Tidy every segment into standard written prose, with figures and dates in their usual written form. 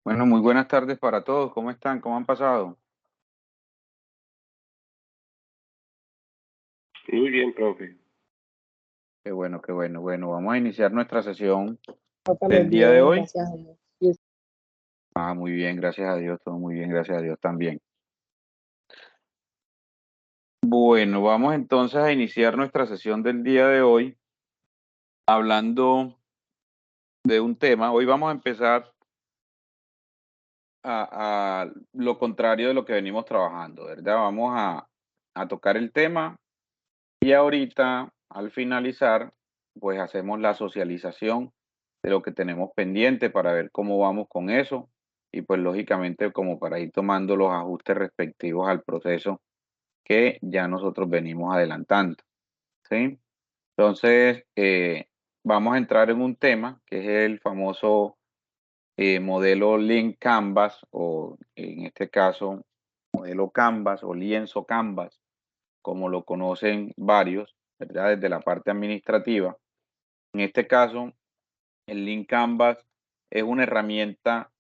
Bueno, muy buenas tardes para todos. ¿Cómo están? ¿Cómo han pasado? Muy bien, profe. Qué bueno, qué bueno. Bueno, vamos a iniciar nuestra sesión También del día de bien, hoy. gracias a Dios. Y Muy bien, gracias a Dios. Todo muy bien, gracias a Dios también. Bueno, vamos entonces a iniciar nuestra sesión del día de hoy hablando de un tema. Hoy vamos a empezar a lo contrario de lo que venimos trabajando, ¿verdad? Vamos a tocar el tema y ahorita, al finalizar, pues hacemos la socialización de lo que tenemos pendiente para ver cómo vamos con eso y pues lógicamente como para ir tomando los ajustes respectivos al proceso que ya nosotros venimos adelantando, ¿sí? Entonces, vamos a entrar en un tema que es el famoso modelo Lean Canvas o en este caso modelo Canvas o lienzo Canvas, como lo conocen varios, ¿verdad? Desde la parte administrativa. En este caso, el Lean Canvas es una herramienta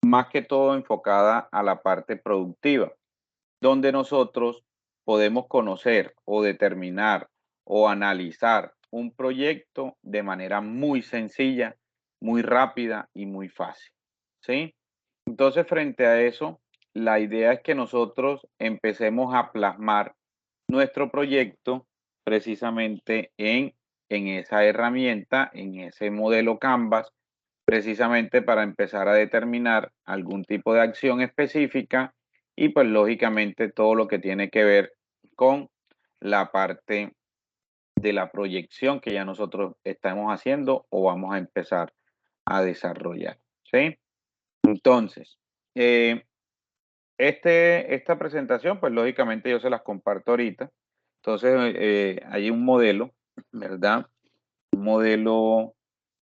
más que todo enfocada a la parte productiva, donde nosotros podemos conocer o determinar o analizar un proyecto de manera muy sencilla, muy rápida y muy fácil, ¿sí? Entonces, frente a eso, la idea es que nosotros empecemos a plasmar nuestro proyecto precisamente en esa herramienta, en ese modelo Canvas, precisamente para empezar a determinar algún tipo de acción específica y pues lógicamente todo lo que tiene que ver con la parte de la proyección que ya nosotros estamos haciendo o vamos a empezar a desarrollar, ¿sí? Entonces, eh, esta presentación, pues lógicamente yo se las comparto ahorita. Entonces, hay un modelo, ¿verdad? Un modelo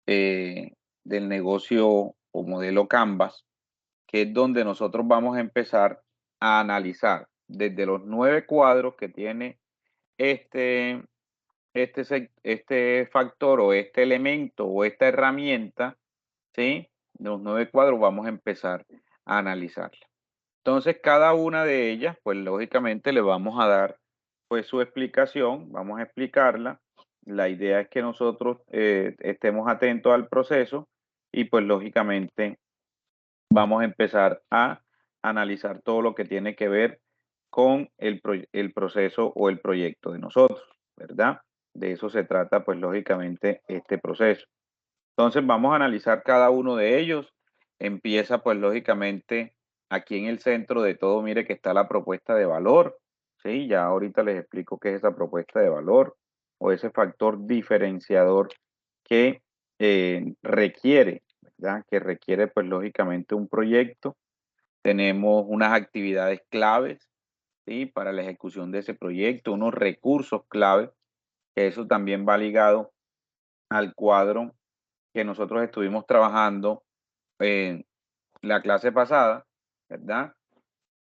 del negocio o modelo Canvas, que es donde nosotros vamos a empezar a analizar desde los 9 cuadros que tiene este, este factor o este elemento o esta herramienta, ¿sí? Los 9 cuadros vamos a empezar a analizarla. Entonces, cada una de ellas, pues lógicamente le vamos a dar pues su explicación, vamos a explicarla. La idea es que nosotros estemos atentos al proceso y pues lógicamente vamos a empezar a analizar todo lo que tiene que ver con el proceso o el proyecto de nosotros, ¿verdad? De eso se trata pues lógicamente este proceso. Entonces vamos a analizar cada uno de ellos. Empieza pues lógicamente aquí en el centro de todo, mire que está la propuesta de valor. Sí, ya ahorita les explico qué es esa propuesta de valor o ese factor diferenciador que requiere, ¿verdad? Que requiere pues lógicamente un proyecto. Tenemos unas actividades claves, ¿sí? Para la ejecución de ese proyecto, unos recursos claves, que eso también va ligado al cuadro que nosotros estuvimos trabajando en la clase pasada, ¿verdad?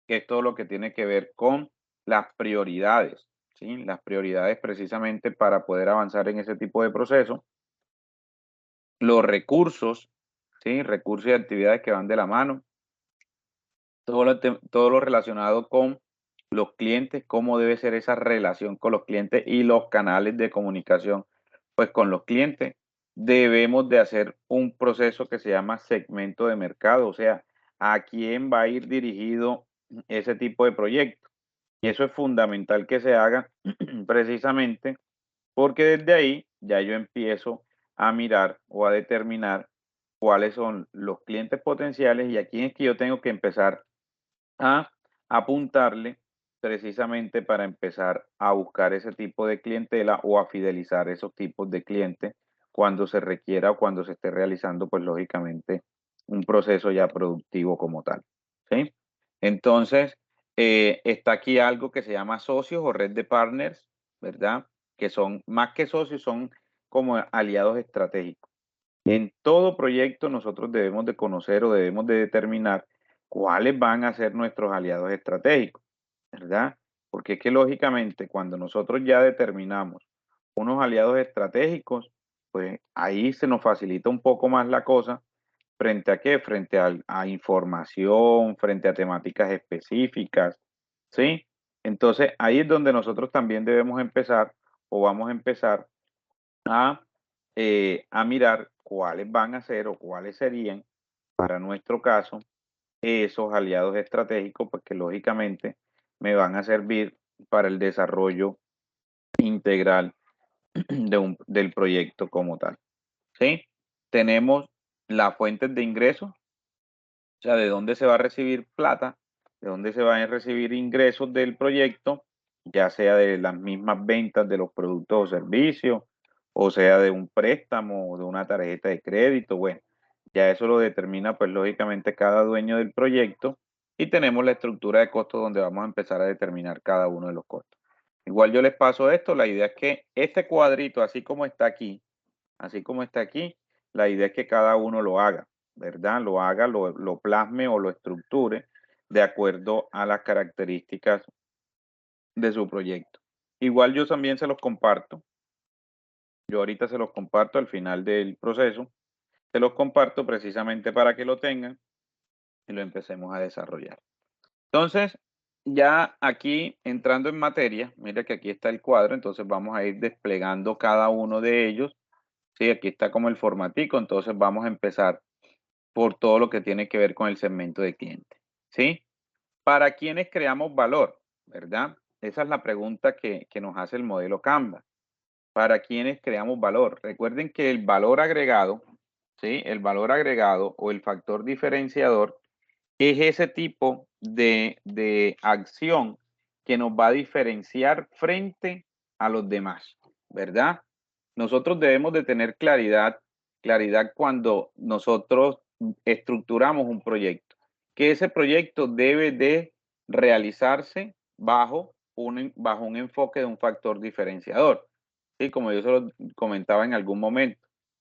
Que es todo lo que tiene que ver con las prioridades, ¿sí? Las prioridades precisamente para poder avanzar en ese tipo de proceso. Los recursos, ¿sí? Recursos y actividades que van de la mano. Todo lo relacionado con los clientes, cómo debe ser esa relación con los clientes y los canales de comunicación, pues con los clientes. Debemos de hacer un proceso que se llama segmento de mercado, o sea, a quién va a ir dirigido ese tipo de proyecto. Y eso es fundamental que se haga precisamente porque desde ahí ya yo empiezo a mirar o a determinar cuáles son los clientes potenciales y a quién es que yo tengo que empezar a apuntarle precisamente para empezar a buscar ese tipo de clientela o a fidelizar esos tipos de clientes cuando se requiera o cuando se esté realizando, pues lógicamente, un proceso ya productivo como tal, ¿sí? Entonces, está aquí algo que se llama socios o red de partners, ¿verdad? Que son más que socios, son como aliados estratégicos. En todo proyecto nosotros debemos de conocer o debemos de determinar cuáles van a ser nuestros aliados estratégicos, ¿verdad? Porque es que lógicamente cuando nosotros ya determinamos unos aliados estratégicos, pues ahí se nos facilita un poco más la cosa ¿Frente a qué? Frente a información, frente a temáticas específicas, ¿sí? Entonces, ahí es donde nosotros también debemos empezar o vamos a empezar a, a mirar cuáles van a ser o cuáles serían, para nuestro caso, esos aliados estratégicos, pues que lógicamente me van a servir para el desarrollo integral del proyecto como tal, ¿sí? Tenemos las fuentes de ingresos, o sea, de dónde se va a recibir plata, de dónde se van a recibir ingresos del proyecto, ya sea de las mismas ventas de los productos o servicios, o sea de un préstamo o de una tarjeta de crédito. Bueno, ya eso lo determina pues lógicamente cada dueño del proyecto, y tenemos la estructura de costos donde vamos a empezar a determinar cada uno de los costos. Igual yo les paso esto, la idea es que este cuadrito, así como está aquí, la idea es que cada uno lo haga, ¿verdad? Lo haga, lo plasme o lo estructure de acuerdo a las características de su proyecto. Igual yo también se los comparto. Yo ahorita se los comparto al final del proceso. Se los comparto precisamente para que lo tengan y lo empecemos a desarrollar. Entonces, ya aquí entrando en materia, mira que aquí está el cuadro, entonces vamos a ir desplegando cada uno de ellos. Sí, aquí está como el formatico, entonces vamos a empezar por todo lo que tiene que ver con el segmento de cliente, ¿sí? ¿Para quiénes creamos valor? ¿Verdad? Esa es la pregunta que nos hace el modelo Canva. ¿Para quiénes creamos valor? Recuerden que el valor agregado, ¿sí? El valor agregado o el factor diferenciador es ese tipo de acción que nos va a diferenciar frente a los demás, ¿verdad? Nosotros debemos de tener claridad cuando nosotros estructuramos un proyecto, que ese proyecto debe de realizarse bajo un enfoque de un factor diferenciador. Sí, como yo se lo comentaba en algún momento.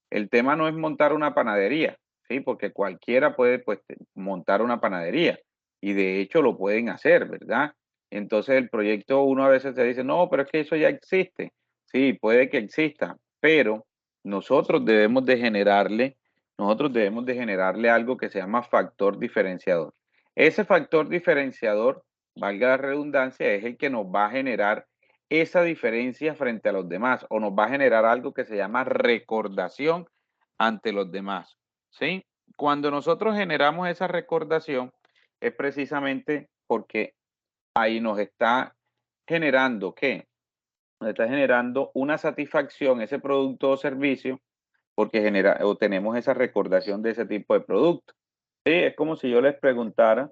El tema no es montar una panadería, ¿sí? Porque cualquiera puede pues, montar una panadería y de hecho lo pueden hacer, ¿verdad? Entonces el proyecto uno a veces se dice, no, pero es que eso ya existe. Sí, puede que exista, pero nosotros debemos de generarle, nosotros debemos de generarle algo que se llama factor diferenciador. Ese factor diferenciador, valga la redundancia, es el que nos va a generar esa diferencia frente a los demás o nos va a generar algo que se llama recordación ante los demás, ¿sí? Cuando nosotros generamos esa recordación es precisamente porque ahí nos está generando, ¿qué? Nos está generando una satisfacción ese producto o servicio porque genera o tenemos esa recordación de ese tipo de producto. Sí, es como si yo les preguntara,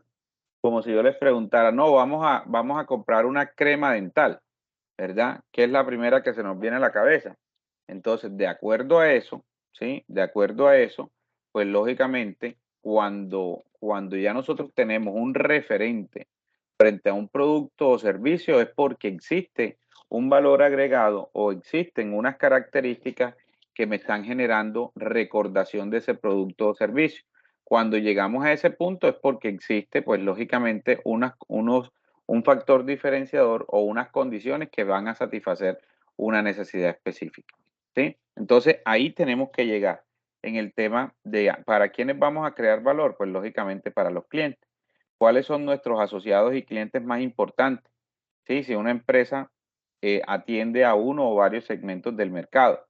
no, vamos a comprar una crema dental, ¿verdad? Que es la primera que se nos viene a la cabeza. Entonces, de acuerdo a eso, ¿sí? De acuerdo a eso, pues lógicamente, cuando ya nosotros tenemos un referente frente a un producto o servicio, es porque existe un valor agregado o existen unas características que me están generando recordación de ese producto o servicio. Cuando llegamos a ese punto es porque existe, pues lógicamente, un factor diferenciador o unas condiciones que van a satisfacer una necesidad específica, ¿sí? Entonces, ahí tenemos que llegar en el tema de para quiénes vamos a crear valor, pues lógicamente para los clientes. ¿Cuáles son nuestros asociados y clientes más importantes? ¿Sí? Si una empresa atiende a uno o varios segmentos del mercado.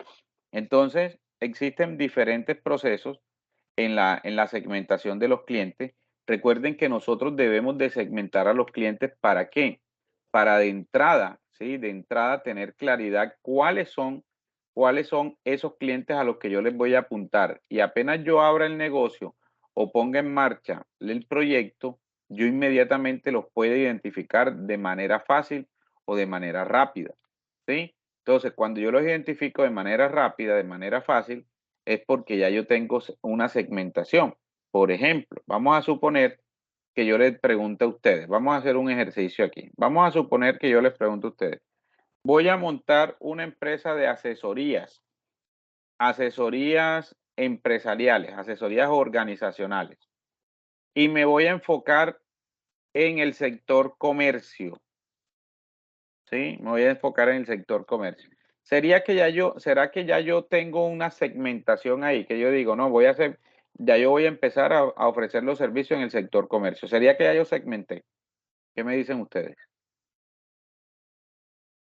Entonces, existen diferentes procesos en la segmentación de los clientes. Recuerden que nosotros debemos de segmentar a los clientes, ¿para qué? Para de entrada, ¿sí? De entrada tener claridad cuáles son esos clientes a los que yo les voy a apuntar. Y apenas yo abra el negocio o ponga en marcha el proyecto, yo inmediatamente los puedo identificar de manera fácil o de manera rápida, ¿sí? Entonces, cuando yo los identifico de manera rápida, de manera fácil, es porque ya yo tengo una segmentación. Por ejemplo, vamos a suponer que yo les pregunte a ustedes, vamos a hacer un ejercicio aquí. Vamos a suponer que yo les pregunto a ustedes, voy a montar una empresa de asesorías empresariales, asesorías organizacionales, y me voy a enfocar en el sector comercio. ¿Sí? Me voy a enfocar en el sector comercio. ¿Será que ya yo tengo una segmentación ahí? Que yo digo, no, ya yo voy a empezar a ofrecer los servicios en el sector comercio. Sería que ya yo segmenté. ¿Qué me dicen ustedes?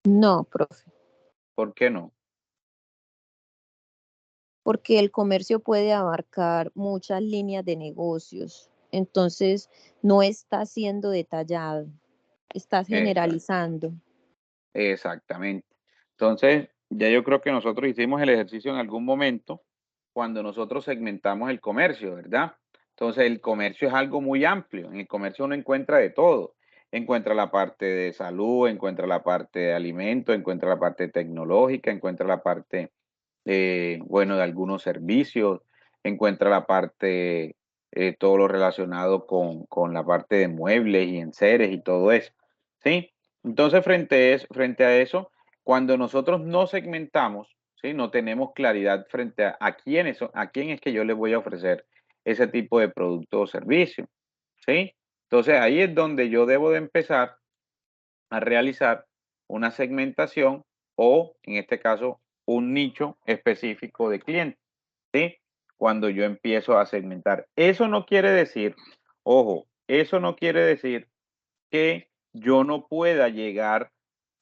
No, profe, ¿Por qué no? porque el comercio puede abarcar muchas líneas de negocios, entonces no está siendo detallado, estás Exacto. generalizando. Exactamente. Entonces, ya yo creo que nosotros hicimos el ejercicio en algún momento cuando nosotros segmentamos el comercio, ¿verdad? Entonces, el comercio es algo muy amplio. En el comercio uno encuentra de todo. Encuentra la parte de salud, encuentra la parte de alimentos, encuentra la parte tecnológica, encuentra la parte bueno, de algunos servicios, encuentra la parte, todo lo relacionado con la parte de muebles y enseres y todo eso, ¿sí? Entonces, frente a eso, cuando nosotros no segmentamos, ¿sí? No tenemos claridad frente a quién es que yo le voy a ofrecer ese tipo de producto o servicio, ¿sí? Entonces, ahí es donde yo debo de empezar a realizar una segmentación o, en este caso, un nicho específico de clientes, ¿sí? Cuando yo empiezo a segmentar. Eso no quiere decir, ojo, eso no quiere decir que yo no pueda llegar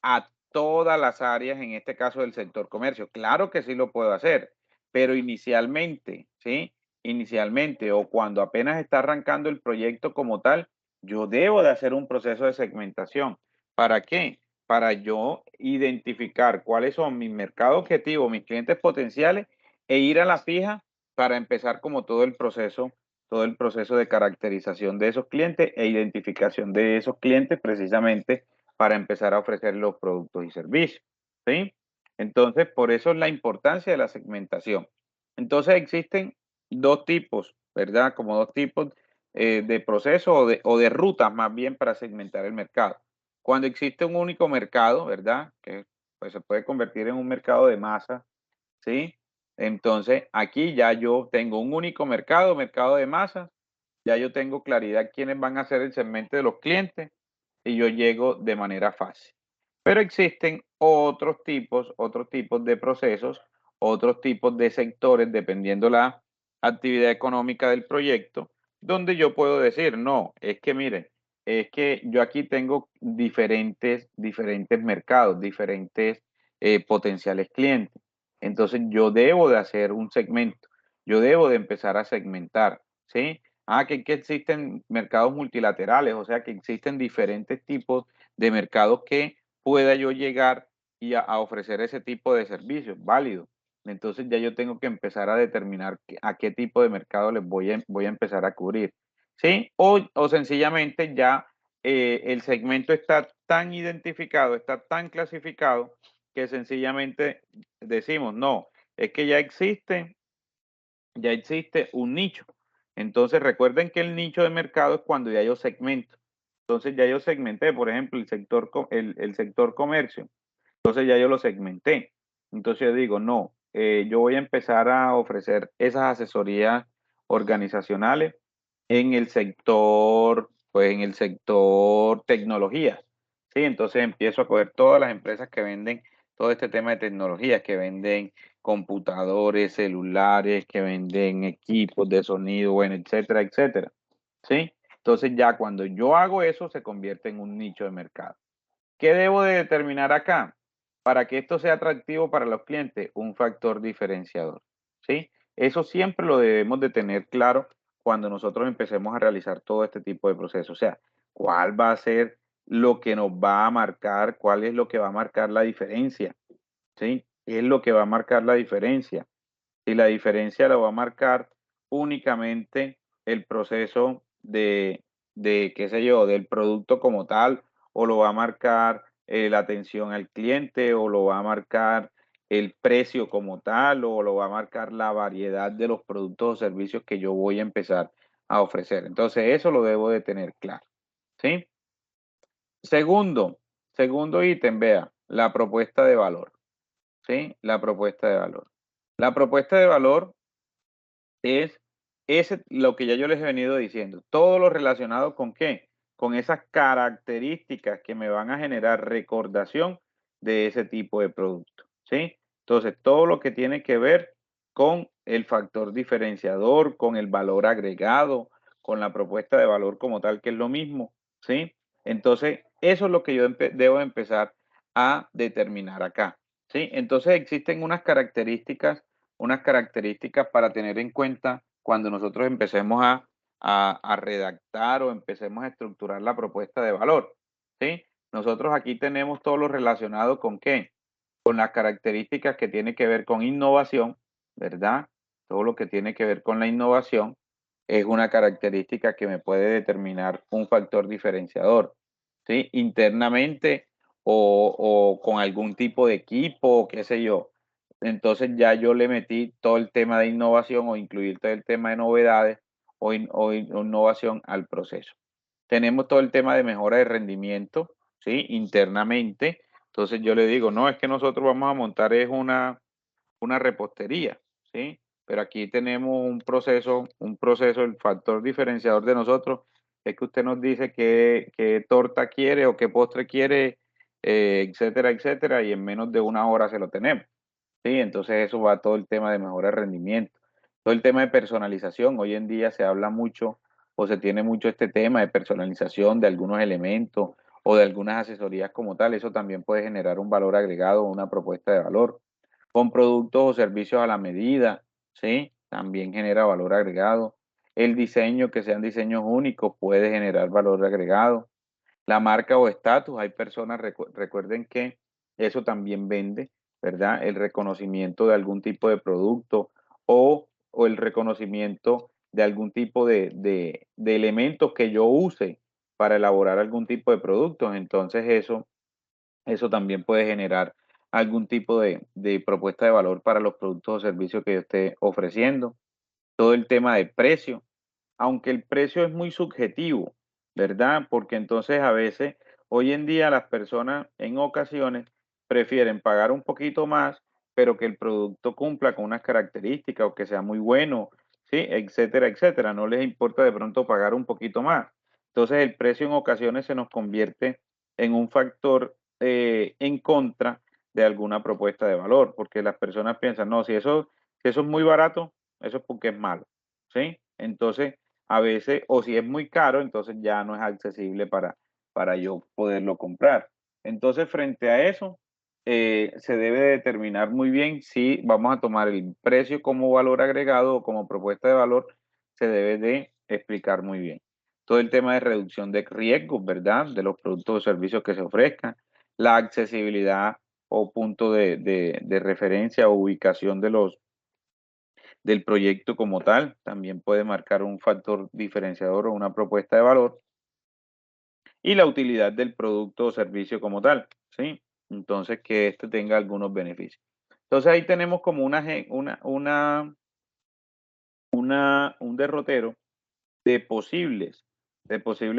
a todas las áreas, en este caso del sector comercio. Claro que sí lo puedo hacer, pero inicialmente, ¿sí? Inicialmente o cuando apenas está arrancando el proyecto como tal, yo debo de hacer un proceso de segmentación. ¿Para qué? Para yo identificar cuáles son mis mercados objetivos, mis clientes potenciales e ir a la fija para empezar como todo el proceso de caracterización de esos clientes e identificación de esos clientes precisamente para empezar a ofrecer los productos y servicios, ¿sí? Entonces, por eso es la importancia de la segmentación. Entonces, existen dos tipos, ¿verdad? Como dos tipos de procesos o de rutas más bien para segmentar el mercado. Cuando existe un único mercado, ¿verdad? Que pues, se puede convertir en un mercado de masa, ¿sí? Entonces, aquí ya yo tengo un único mercado, mercado de masas, ya yo tengo claridad quiénes van a ser el segmento de los clientes y yo llego de manera fácil. Pero existen otros tipos de procesos, otros tipos de sectores, dependiendo la actividad económica del proyecto, donde yo puedo decir, no, es que miren, es que yo aquí tengo diferentes mercados, diferentes potenciales clientes. Entonces yo debo de hacer un segmento, yo debo de empezar a segmentar, ¿sí? Que existen mercados multilaterales, o sea, que existen diferentes tipos de mercados que pueda yo llegar y a ofrecer ese tipo de servicios, válido. Entonces ya yo tengo que empezar a determinar a qué tipo de mercado les voy a empezar a cubrir, ¿sí? O sencillamente ya el segmento está tan identificado, está tan clasificado, que sencillamente decimos, no, es que ya existe un nicho. Entonces recuerden que el nicho de mercado es cuando ya yo segmento. Entonces ya yo segmenté, por ejemplo, el sector comercio. Entonces ya yo lo segmenté. Entonces yo digo, no, yo voy a empezar a ofrecer esas asesorías organizacionales en el sector, pues en el sector tecnología. Sí, entonces empiezo a coger todas las empresas que venden todo este tema de tecnología, que venden computadores, celulares, que venden equipos de sonido, bueno, etcétera, etcétera. ¿Sí? Entonces ya cuando yo hago eso se convierte en un nicho de mercado. ¿Qué debo de determinar acá? Para que esto sea atractivo para los clientes, un factor diferenciador, ¿sí? Eso siempre lo debemos de tener claro cuando nosotros empecemos a realizar todo este tipo de procesos. O sea, ¿cuál va a ser lo que nos va a marcar? ¿Cuál es lo que va a marcar la diferencia? ¿Sí? ¿Qué es lo que va a marcar la diferencia? Y la diferencia la va a marcar únicamente el proceso qué sé yo, del producto como tal, o lo va a marcar la atención al cliente, o lo va a marcar el precio como tal, o lo va a marcar la variedad de los productos o servicios que yo voy a empezar a ofrecer. Entonces, eso lo debo de tener claro, ¿sí? Segundo ítem, vea, la propuesta de valor, ¿sí? La propuesta de valor. La propuesta de valor es lo que ya yo les he venido diciendo, todo lo relacionado con qué, con esas características que me van a generar recordación de ese tipo de producto, ¿sí? Entonces, todo lo que tiene que ver con el factor diferenciador, con el valor agregado, con la propuesta de valor como tal, que es lo mismo, ¿sí? Entonces, eso es lo que yo debo empezar a determinar acá, ¿sí? Entonces, existen unas características para tener en cuenta cuando nosotros empecemos a redactar o empecemos a estructurar la propuesta de valor, ¿sí? Nosotros aquí tenemos todo lo relacionado con qué, con las características que tiene que ver con innovación, ¿verdad? Todo lo que tiene que ver con la innovación es una característica que me puede determinar un factor diferenciador, ¿sí? Internamente o con algún tipo de equipo, qué sé yo. Entonces ya yo le metí todo el tema de innovación o incluir todo el tema de novedades o innovación al proceso. Tenemos todo el tema de mejora de rendimiento, ¿sí? Internamente. Entonces yo le digo, no, es que nosotros vamos a montar es una repostería, ¿sí? Pero aquí tenemos un proceso, el factor diferenciador de nosotros es que usted nos dice qué torta quiere o qué postre quiere, etcétera, etcétera, y en menos de una hora se lo tenemos, ¿sí? Entonces eso va todo el tema de mejora de rendimiento. Todo el tema de personalización, hoy en día se habla mucho o se tiene mucho este tema de personalización de algunos elementos o de algunas asesorías como tal, eso también puede generar un valor agregado o una propuesta de valor con productos o servicios a la medida, ¿sí? También genera valor agregado. El diseño, que sean diseños únicos, puede generar valor agregado. La marca o estatus, hay personas, recuerden que eso también vende, ¿verdad? El reconocimiento de algún tipo de producto o el reconocimiento de algún tipo de elementos que yo use para elaborar algún tipo de productos. Entonces eso también puede generar algún tipo de propuesta de valor para los productos o servicios que yo esté ofreciendo. Todo el tema de precio, aunque el precio es muy subjetivo, ¿verdad? Porque entonces a veces, hoy en día las personas en ocasiones prefieren pagar un poquito más, pero que el producto cumpla con unas características o que sea muy bueno, ¿sí? Etcétera, etcétera. No les importa de pronto pagar un poquito más. Entonces el precio en ocasiones se nos convierte en un factor en contra de alguna propuesta de valor, porque las personas piensan, no, si eso es muy barato, eso es porque es malo, ¿sí? Entonces, a veces, o si es muy caro, entonces ya no es accesible para yo poderlo comprar. Entonces, frente a eso, se debe determinar muy bien si vamos a tomar el precio como valor agregado o como propuesta de valor, se debe de explicar muy bien. Todo el tema de reducción de riesgos, ¿verdad? De los productos o servicios que se ofrezcan, la accesibilidad o punto de referencia o ubicación del proyecto como tal, también puede marcar un factor diferenciador o una propuesta de valor, y la utilidad del producto o servicio como tal, ¿sí? Entonces, que este tenga algunos beneficios. Entonces, ahí tenemos como un derrotero de posibles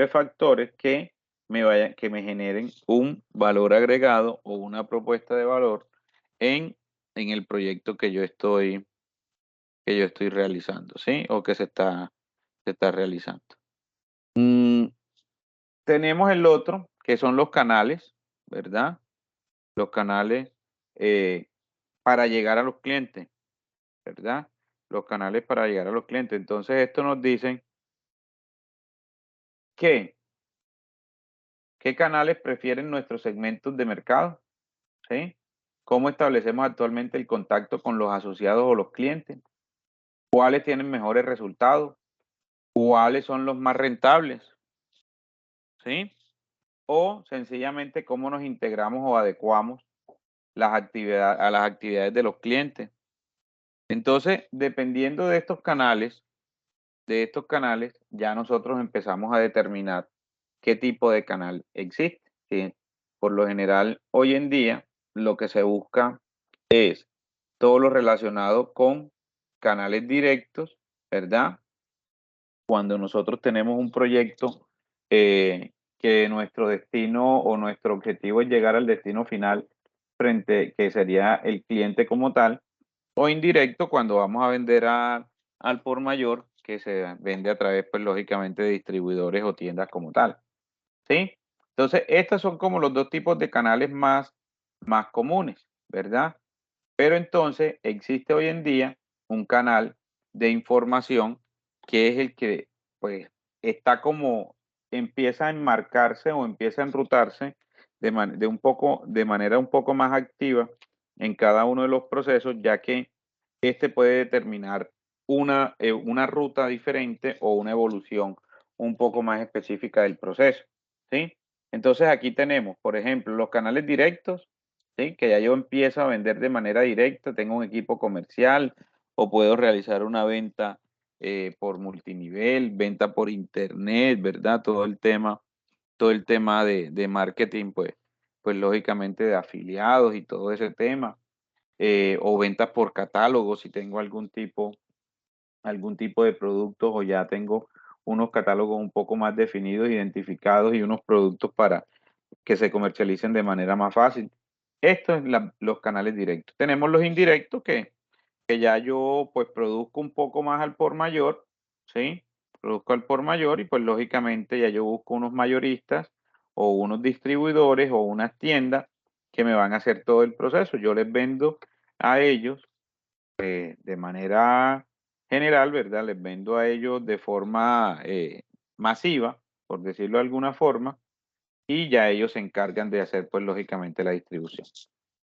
factores que me generen un valor agregado o una propuesta de valor en, en el proyecto que yo estoy realizando, ¿sí? O que se está realizando. Mm, tenemos el otro, que son los canales, ¿verdad? Los canales para llegar a los clientes, ¿verdad? Los canales para llegar a los clientes. Entonces, esto nos dicen que qué canales prefieren nuestros segmentos de mercado, ¿sí? ¿Cómo establecemos actualmente el contacto con los asociados o los clientes? ¿Cuáles tienen mejores resultados? ¿Cuáles son los más rentables? ¿Sí? O sencillamente cómo nos integramos o adecuamos a las actividades de los clientes. Entonces, dependiendo de estos canales, ya nosotros empezamos a determinar qué tipo de canal existe, ¿sí? Por lo general, hoy en día, lo que se busca es todo lo relacionado con canales directos, ¿verdad? Cuando nosotros tenemos un proyecto que nuestro destino o nuestro objetivo es llegar al destino final que sería el cliente como tal, o indirecto cuando vamos a vender al por mayor, que se vende a través, pues lógicamente, de distribuidores o tiendas como tal, ¿sí? Entonces, estos son como los dos tipos de canales más comunes, ¿verdad? Pero entonces existe hoy en día un canal de información que es el que, pues, está como empieza a enmarcarse o empieza a enrutarse de manera un poco más activa en cada uno de los procesos, ya que este puede determinar una ruta diferente o una evolución un poco más específica del proceso, ¿sí? Entonces aquí tenemos, por ejemplo, los canales directos, ¿sí? Que ya yo empiezo a vender de manera directa, tengo un equipo comercial o puedo realizar una venta por multinivel, venta por internet, ¿verdad? Todo el tema de marketing, pues lógicamente de afiliados y todo ese tema, o ventas por catálogo, si tengo algún tipo de productos o ya tengo unos catálogos un poco más definidos, identificados y unos productos para que se comercialicen de manera más fácil. Esto es los canales directos. Tenemos los indirectos que ya yo pues produzco un poco más al por mayor, ¿sí? Produzco al por mayor y pues lógicamente ya yo busco unos mayoristas o unos distribuidores o unas tiendas que me van a hacer todo el proceso. Yo les vendo a ellos de manera general, ¿verdad? Les vendo a ellos de forma masiva, por decirlo de alguna forma, y ya ellos se encargan de hacer, pues lógicamente, la distribución.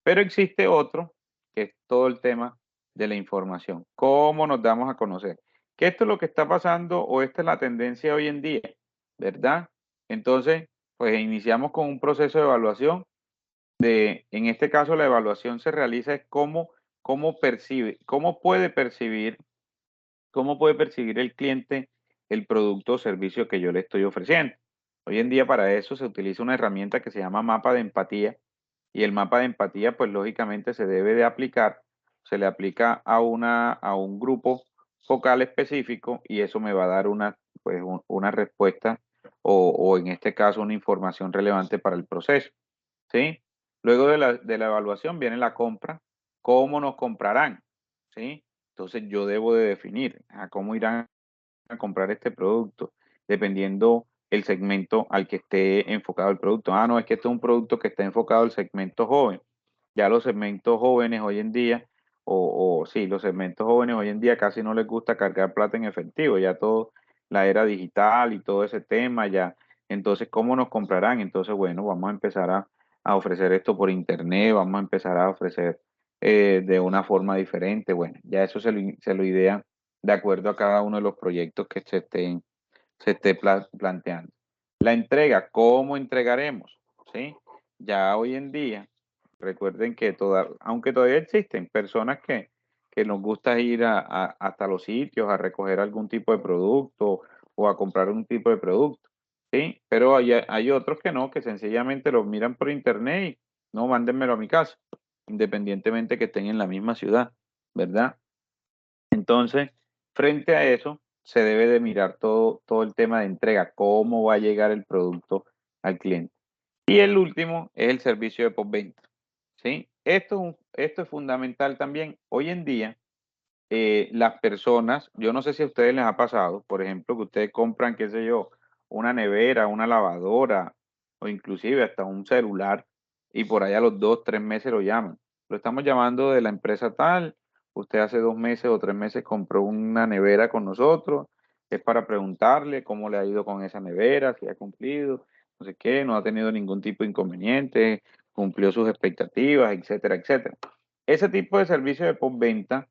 Pero existe otro, que es todo el tema de la información. ¿Cómo nos damos a conocer? Que esto es lo que está pasando o esta es la tendencia hoy en día, ¿verdad? Entonces, pues iniciamos con un proceso de evaluación. En este caso, la evaluación se realiza es cómo percibe, cómo puede percibir el cliente el producto o servicio que yo le estoy ofreciendo. Hoy en día para eso se utiliza una herramienta que se llama mapa de empatía y el mapa de empatía pues lógicamente se debe de aplicar, se le aplica a un grupo focal específico y eso me va a dar una respuesta o en este caso una información relevante para el proceso, ¿sí? Luego de la evaluación viene la compra, ¿cómo nos comprarán? ¿Sí? Entonces yo debo de definir a cómo irán a comprar este producto, dependiendo el segmento al que esté enfocado el producto. Ah, no, es que este es un producto que está enfocado al segmento joven. Ya los segmentos jóvenes hoy en día, o sí, los segmentos jóvenes hoy en día casi no les gusta cargar plata en efectivo, ya todo la era digital y todo ese tema ya. Entonces, ¿cómo nos comprarán? Entonces, bueno, vamos a empezar a ofrecer esto por internet, vamos a empezar a ofrecer de una forma diferente. Bueno, ya eso se lo idea de acuerdo a cada uno de los proyectos que se esté planteando. La entrega, ¿cómo entregaremos? ¿Sí? Ya hoy en día, recuerden que aunque todavía existen personas que nos gusta ir hasta los sitios a recoger algún tipo de producto o a comprar un tipo de producto, ¿sí? Pero hay otros que no, que sencillamente los miran por internet y no, mándenmelo a mi casa, independientemente que estén en la misma ciudad, ¿verdad? Entonces, frente a eso, se debe de mirar todo el tema de entrega, cómo va a llegar el producto al cliente. Y el último es el servicio de postventa, ¿sí? Esto es fundamental también. Hoy en día, las personas, yo no sé si a ustedes les ha pasado, por ejemplo, que ustedes compran, qué sé yo, una nevera, una lavadora o inclusive hasta un celular y por allá a los 2, 3 meses lo llaman. Lo estamos llamando de la empresa tal, usted hace 2 meses o 3 meses compró una nevera con nosotros, es para preguntarle cómo le ha ido con esa nevera, si ha cumplido, no sé qué, no ha tenido ningún tipo de inconveniente, cumplió sus expectativas, etcétera, etcétera. Ese tipo de servicio de postventa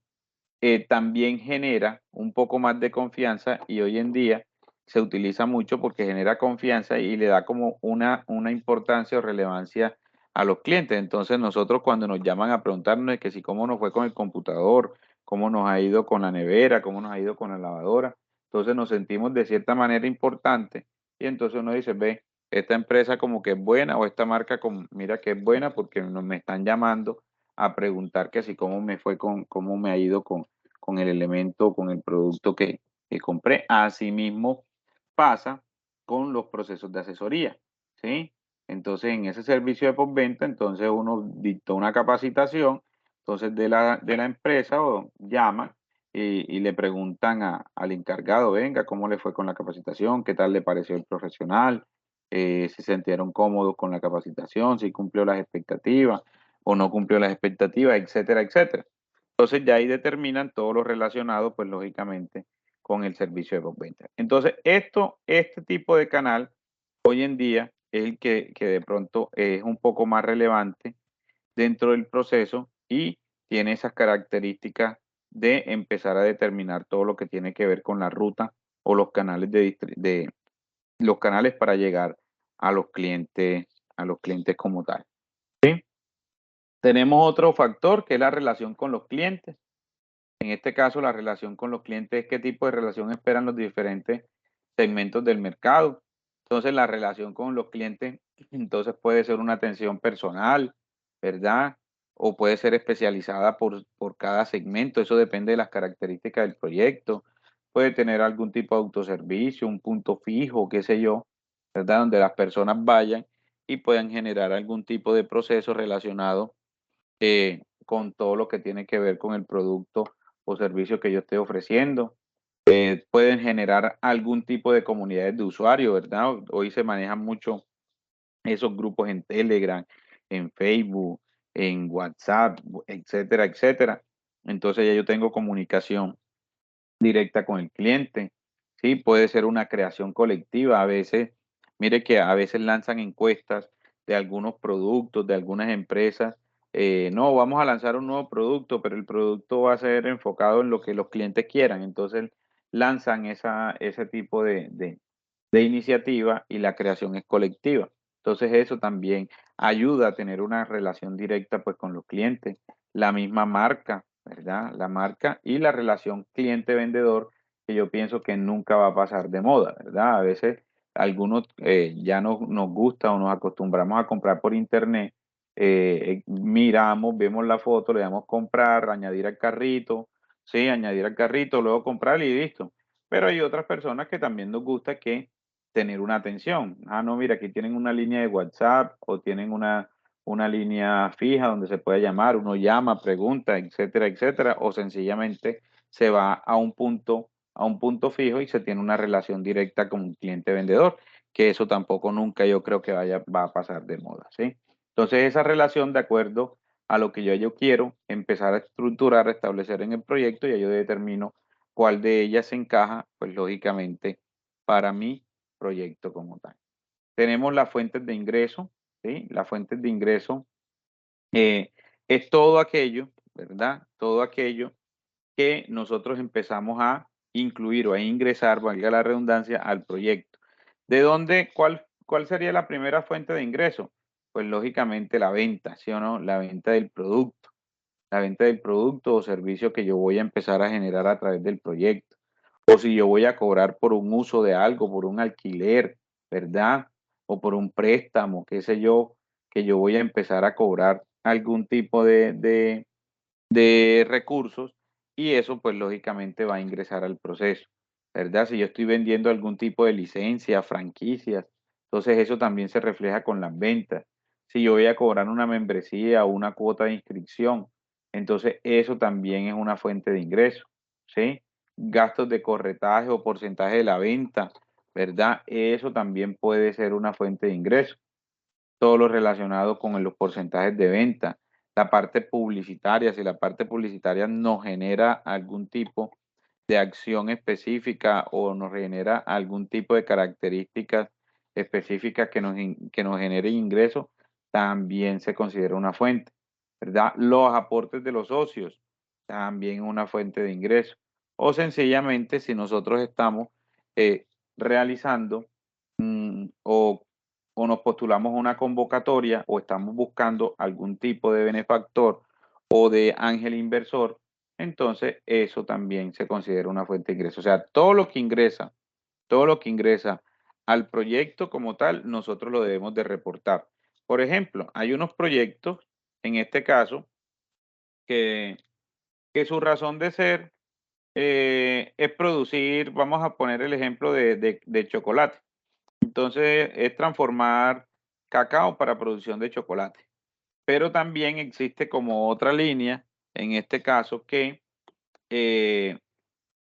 también genera un poco más de confianza y hoy en día se utiliza mucho porque genera confianza y le da como una importancia o relevancia a los clientes. Entonces nosotros cuando nos llaman a preguntarnos de que si cómo nos fue con el computador, cómo nos ha ido con la nevera, cómo nos ha ido con la lavadora, entonces nos sentimos de cierta manera importante y entonces uno dice, ve, esta empresa como que es buena o esta marca como, mira que es buena porque me están llamando a preguntar que si cómo me fue cómo me ha ido con el elemento, con el producto que compré. Asimismo pasa con los procesos de asesoría, ¿sí? Entonces, en ese servicio de postventa, entonces uno dictó una capacitación, entonces de la empresa o llaman y le preguntan al encargado, venga, ¿cómo le fue con la capacitación? ¿Qué tal le pareció el profesional? ¿Se sintieron cómodos con la capacitación? ¿Si cumplió las expectativas o no cumplió las expectativas? Etcétera, etcétera. Entonces ya ahí determinan todo lo relacionado, pues lógicamente, con el servicio de postventa. Entonces, este tipo de canal hoy en día es el que de pronto es un poco más relevante dentro del proceso y tiene esas características de empezar a determinar todo lo que tiene que ver con la ruta o los canales de los canales para llegar a los clientes como tal, ¿sí? Tenemos otro factor que es la relación con los clientes. En este caso, la relación con los clientes es qué tipo de relación esperan los diferentes segmentos del mercado. Entonces, la relación con los clientes, entonces puede ser una atención personal, ¿verdad? O puede ser especializada por cada segmento. Eso depende de las características del proyecto. Puede tener algún tipo de autoservicio, un punto fijo, qué sé yo, ¿verdad? Donde las personas vayan y puedan generar algún tipo de proceso relacionado con todo lo que tiene que ver con el producto o servicio que yo esté ofreciendo. Pueden generar algún tipo de comunidades de usuarios, ¿verdad? Hoy se manejan mucho esos grupos en Telegram, en Facebook, en WhatsApp, etcétera, etcétera. Entonces ya yo tengo comunicación directa con el cliente, ¿sí? Puede ser una creación colectiva. A veces, mire que a veces lanzan encuestas de algunos productos, de algunas empresas. No, vamos a lanzar un nuevo producto, pero el producto va a ser enfocado en lo que los clientes quieran. Entonces lanzan ese tipo de iniciativa y la creación es colectiva. Entonces eso también ayuda a tener una relación directa pues con los clientes, la misma marca, ¿verdad? La marca y la relación cliente-vendedor que yo pienso que nunca va a pasar de moda, ¿verdad? A veces algunos ya nos gusta o nos acostumbramos a comprar por internet, miramos, vemos la foto, le damos comprar, añadir al carrito, sí, añadir al carrito, luego comprar y listo. Pero hay otras personas que también nos gusta que tener una atención. Ah, no, mira, aquí tienen una línea de WhatsApp o tienen una línea fija donde se puede llamar, uno llama, pregunta, etcétera, etcétera, o sencillamente se va a un punto fijo y se tiene una relación directa con un cliente vendedor, que eso tampoco nunca yo creo que va a pasar de moda, ¿sí? Entonces esa relación de acuerdo a lo que yo quiero empezar a estructurar, a establecer en el proyecto, ya yo determino cuál de ellas se encaja, pues lógicamente para mi proyecto como tal. Tenemos las fuentes de ingreso, ¿sí? Las fuentes de ingreso es todo aquello, ¿verdad? Todo aquello que nosotros empezamos a incluir o a ingresar, valga la redundancia, al proyecto. ¿De dónde, cuál sería la primera fuente de ingreso? Pues lógicamente la venta, ¿sí o no? La venta del producto. La venta del producto o servicio que yo voy a empezar a generar a través del proyecto. O si yo voy a cobrar por un uso de algo, por un alquiler, ¿verdad? O por un préstamo, qué sé yo, que yo voy a empezar a cobrar algún tipo de recursos y eso pues lógicamente va a ingresar al proceso, ¿verdad? Si yo estoy vendiendo algún tipo de licencia, franquicias, entonces eso también se refleja con las ventas. Si yo voy a cobrar una membresía o una cuota de inscripción, entonces eso también es una fuente de ingreso, ¿sí? Gastos de corretaje o porcentaje de la venta, ¿verdad? Eso también puede ser una fuente de ingreso, todo lo relacionado con los porcentajes de venta, la parte publicitaria, si la parte publicitaria nos genera algún tipo de acción específica o nos genera algún tipo de características específicas que nos genere ingresos, también se considera una fuente, ¿verdad? Los aportes de los socios, también una fuente de ingreso. O sencillamente, si nosotros estamos eh, realizando o nos postulamos a una convocatoria o estamos buscando algún tipo de benefactor o de ángel inversor, entonces eso también se considera una fuente de ingreso. O sea, todo lo que ingresa al proyecto como tal, nosotros lo debemos de reportar. Por ejemplo, hay unos proyectos, en este caso, que, que su razón de ser es producir, vamos a poner el ejemplo de chocolate. Entonces, es transformar cacao para producción de chocolate. Pero también existe como otra línea, en este caso, que eh,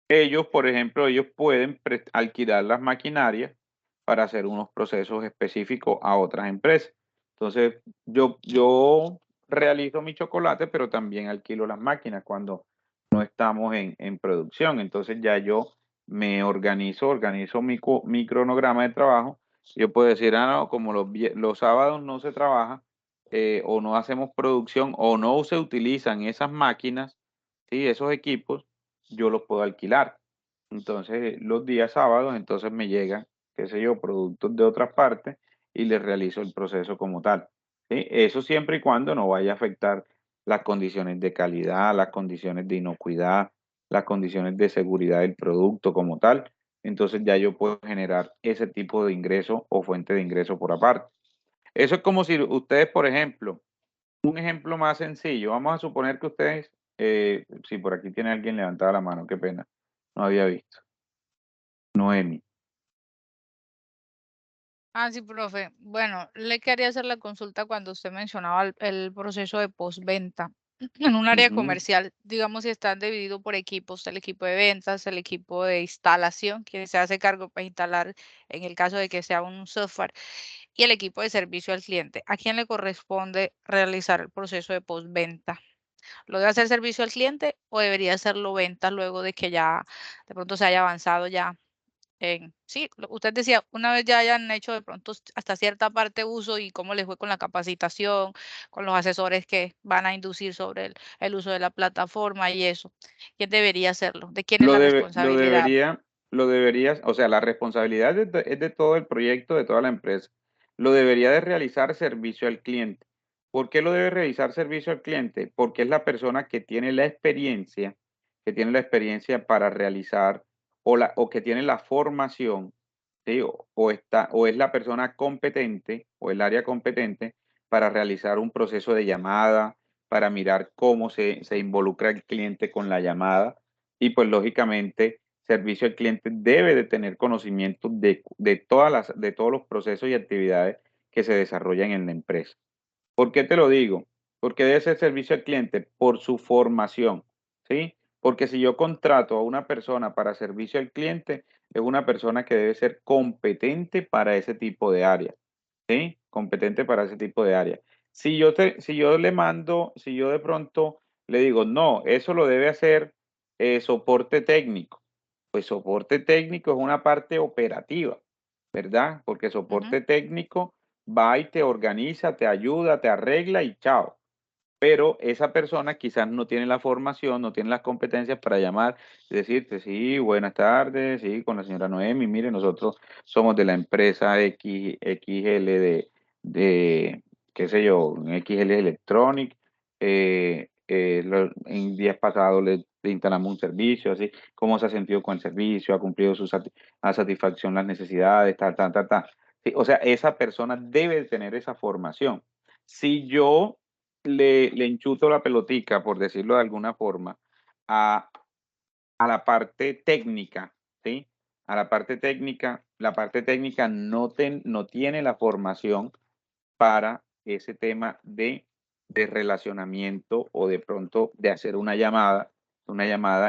ellos, por ejemplo, ellos pueden alquilar las maquinarias para hacer unos procesos específicos a otras empresas. Entonces, yo realizo mi chocolate, pero también alquilo las máquinas cuando no estamos en producción. Entonces ya yo me organizo mi cronograma de trabajo. Yo puedo decir, ah, no, como los sábados no se trabaja, o no hacemos producción, o no se utilizan esas máquinas, ¿sí? Esos equipos, yo los puedo alquilar. Entonces, los días sábados, entonces me llegan, qué sé yo, productos de otras partes y les realizo el proceso como tal. ¿Sí? Eso siempre y cuando no vaya a afectar las condiciones de calidad, las condiciones de inocuidad, las condiciones de seguridad del producto como tal. Entonces ya yo puedo generar ese tipo de ingreso o fuente de ingreso por aparte. Eso es como si ustedes, por ejemplo, un ejemplo más sencillo, vamos a suponer que ustedes, si por aquí tiene alguien levantada la mano, qué pena, no había visto. Noemi. Ah, sí, profe. Bueno, le quería hacer la consulta cuando usted mencionaba el proceso de postventa. En un área Ujú. comercial, digamos, si están divididos por equipos, el equipo de ventas, el equipo de instalación, que se hace cargo para instalar en el caso de que sea un software, y el equipo de servicio al cliente. ¿A quién le corresponde realizar el proceso de postventa? ¿Lo debe hacer servicio al cliente o debería hacerlo venta luego de que ya de pronto se haya avanzado ya sí, usted decía, una vez ya hayan hecho de pronto hasta cierta parte uso y cómo les fue con la capacitación, con los asesores que van a inducir sobre el uso de la plataforma y eso. ¿Quién debería hacerlo? ¿De quién es Lo la debe lo responsabilidad? debería lo deberías, o sea, la responsabilidad es de todo el proyecto, de toda la empresa. Lo debería de realizar servicio al cliente. ¿Por qué lo debe realizar servicio al cliente? Porque es la persona que tiene la experiencia para realizar o que tiene la formación, ¿sí? O es la persona competente o el área competente para realizar un proceso de llamada, para mirar cómo se involucra el cliente con la llamada y pues lógicamente servicio al cliente debe de tener conocimiento de todos los procesos y actividades que se desarrollan en la empresa. ¿Por qué te lo digo? Porque debe ser servicio al cliente por su formación, ¿sí? Porque si yo contrato a una persona para servicio al cliente, es una persona que debe ser competente para ese tipo de área, ¿sí? Competente para ese tipo de área. Si yo de pronto le digo, no, eso lo debe hacer soporte técnico. Pues soporte técnico es una parte operativa, ¿verdad? Porque Ujú. soporte técnico va y te organiza, te ayuda, te arregla y chao. Pero esa persona quizás no tiene la formación, no tiene las competencias para llamar y decirte, sí, buenas tardes, sí, con la señora Noemi, mire, nosotros somos de la empresa XL qué sé yo, XL Electronic, en días pasados le instalamos un servicio, así, cómo se ha sentido con el servicio, ha cumplido a satisfacción las necesidades, tal, tal, tal, tal. Sí, o sea, esa persona debe tener esa formación. Si yo le enchuto la pelotica, por decirlo de alguna forma, a la parte técnica, ¿sí? A la parte técnica no tiene la formación para ese tema de relacionamiento o de pronto de hacer una llamada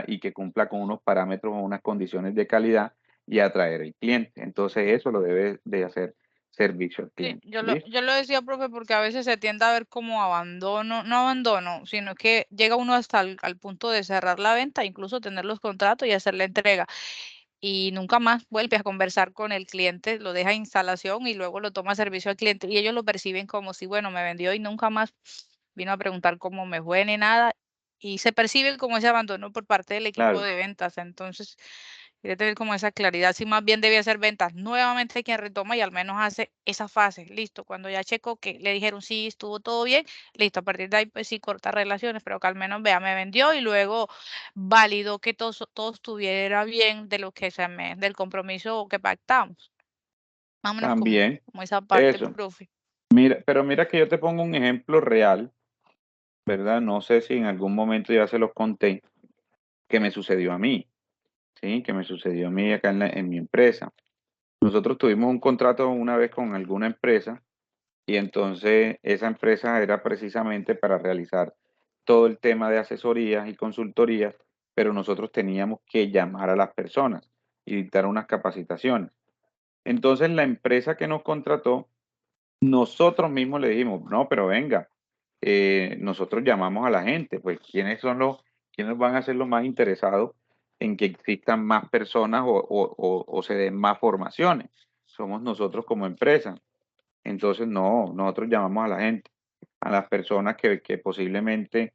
y que cumpla con unos parámetros o unas condiciones de calidad y atraer al cliente. Entonces, eso lo debe de hacer servicio al Sí, cliente, ¿listo? yo lo decía, profe, porque a veces se tiende a ver como abandono, no abandono, sino que llega uno hasta al punto de cerrar la venta, incluso tener los contratos y hacer la entrega. Y nunca más vuelve a conversar con el cliente, lo deja en instalación y luego lo toma a servicio al cliente. Y ellos lo perciben como si, bueno, me vendió y nunca más vino a preguntar cómo me fue ni nada. Y se percibe como ese abandono por parte del equipo Claro, de ventas. Entonces, quiere tener como esa claridad. Si más bien debe hacer ventas nuevamente quien retoma y al menos hace esa fase. Listo. Cuando ya checó que le dijeron sí, estuvo todo bien, listo. A partir de ahí, pues sí, corta relaciones, pero que al menos vea, me vendió y luego validó que todo estuviera bien de lo que del compromiso que pactamos. Más o menos también como esa parte, eso. profe. Mira que yo te pongo un ejemplo real, ¿verdad? No sé si en algún momento ya se los conté, que me sucedió a mí, ¿sí? Que me sucedió a mí acá en mi empresa. Nosotros tuvimos un contrato una vez con alguna empresa y entonces esa empresa era precisamente para realizar todo el tema de asesorías y consultorías, pero nosotros teníamos que llamar a las personas y dictar unas capacitaciones. Entonces la empresa que nos contrató, nosotros mismos le dijimos, no, pero venga. nosotros llamamos a la gente, pues quiénes van a ser los más interesados en que existan más personas o se den más formaciones. Somos nosotros como empresa. Entonces, no, nosotros llamamos a la gente, a las personas que posiblemente,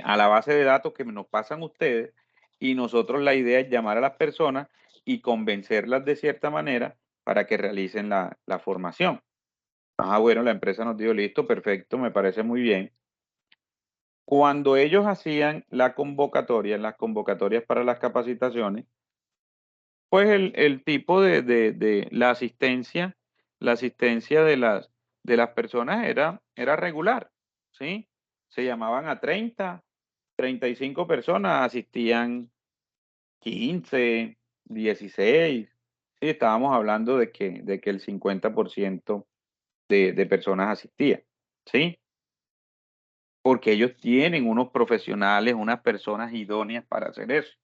a la base de datos que nos pasan ustedes, y nosotros la idea es llamar a las personas y convencerlas de cierta manera para que realicen la formación. Bueno, la empresa nos dijo, listo, perfecto, me parece muy bien. Cuando ellos hacían las convocatorias para las capacitaciones, pues el tipo de la asistencia de las personas era regular, ¿sí? Se llamaban a 30, 35 personas, asistían 15, 16. Sí, estábamos hablando de que el 50% de personas asistía, ¿sí? Porque ellos tienen unos profesionales, unas personas idóneas para hacer eso.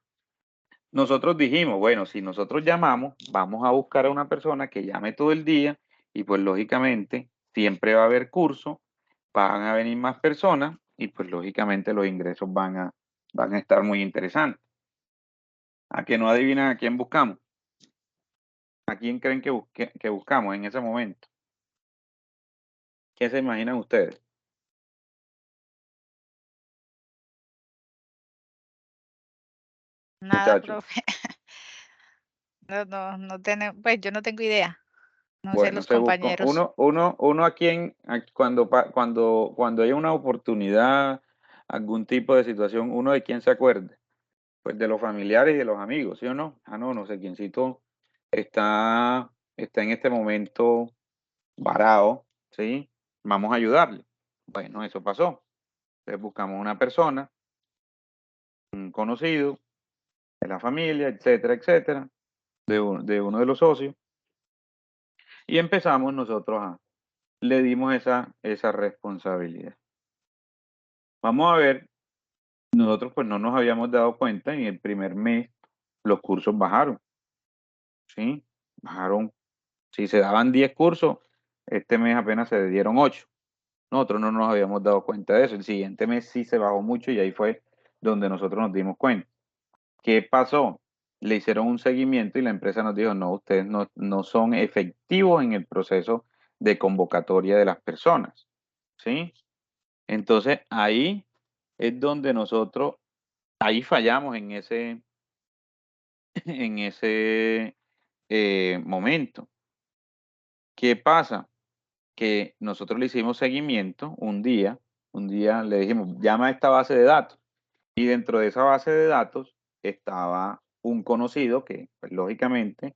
Nosotros dijimos, bueno, si nosotros llamamos, vamos a buscar a una persona que llame todo el día y pues lógicamente siempre va a haber curso, van a venir más personas y pues lógicamente los ingresos van a estar muy interesantes. ¿A que no adivinan a quién buscamos? ¿A quién creen que buscamos en ese momento? ¿Qué se imaginan ustedes? Nada, Muchachos. profe. Pues yo no tengo idea. No sé Bueno, los se buscó compañeros. uno cuando hay una oportunidad, algún tipo de situación, uno de quién se acuerde, pues de los familiares y de los amigos, ¿sí o no? No sé quiéncito está en este momento varado, ¿sí? Vamos a ayudarle. Bueno, eso pasó. Entonces buscamos una persona, un conocido de la familia, etcétera, etcétera, de uno de los socios, y empezamos nosotros le dimos esa responsabilidad. Vamos a ver, nosotros pues no nos habíamos dado cuenta, en el primer mes los cursos bajaron, ¿sí? Bajaron, si se daban 10 cursos, este mes apenas se dieron 8. Nosotros no nos habíamos dado cuenta de eso. El siguiente mes sí se bajó mucho y ahí fue donde nosotros nos dimos cuenta. ¿Qué pasó? Le hicieron un seguimiento y la empresa nos dijo, no, ustedes no son efectivos en el proceso de convocatoria de las personas, ¿sí? Entonces ahí es donde nosotros, ahí fallamos en ese, en ese momento. ¿Qué pasa? Que nosotros le hicimos seguimiento un día le dijimos, llama a esta base de datos. Y dentro de esa base de datos estaba un conocido que, pues, lógicamente,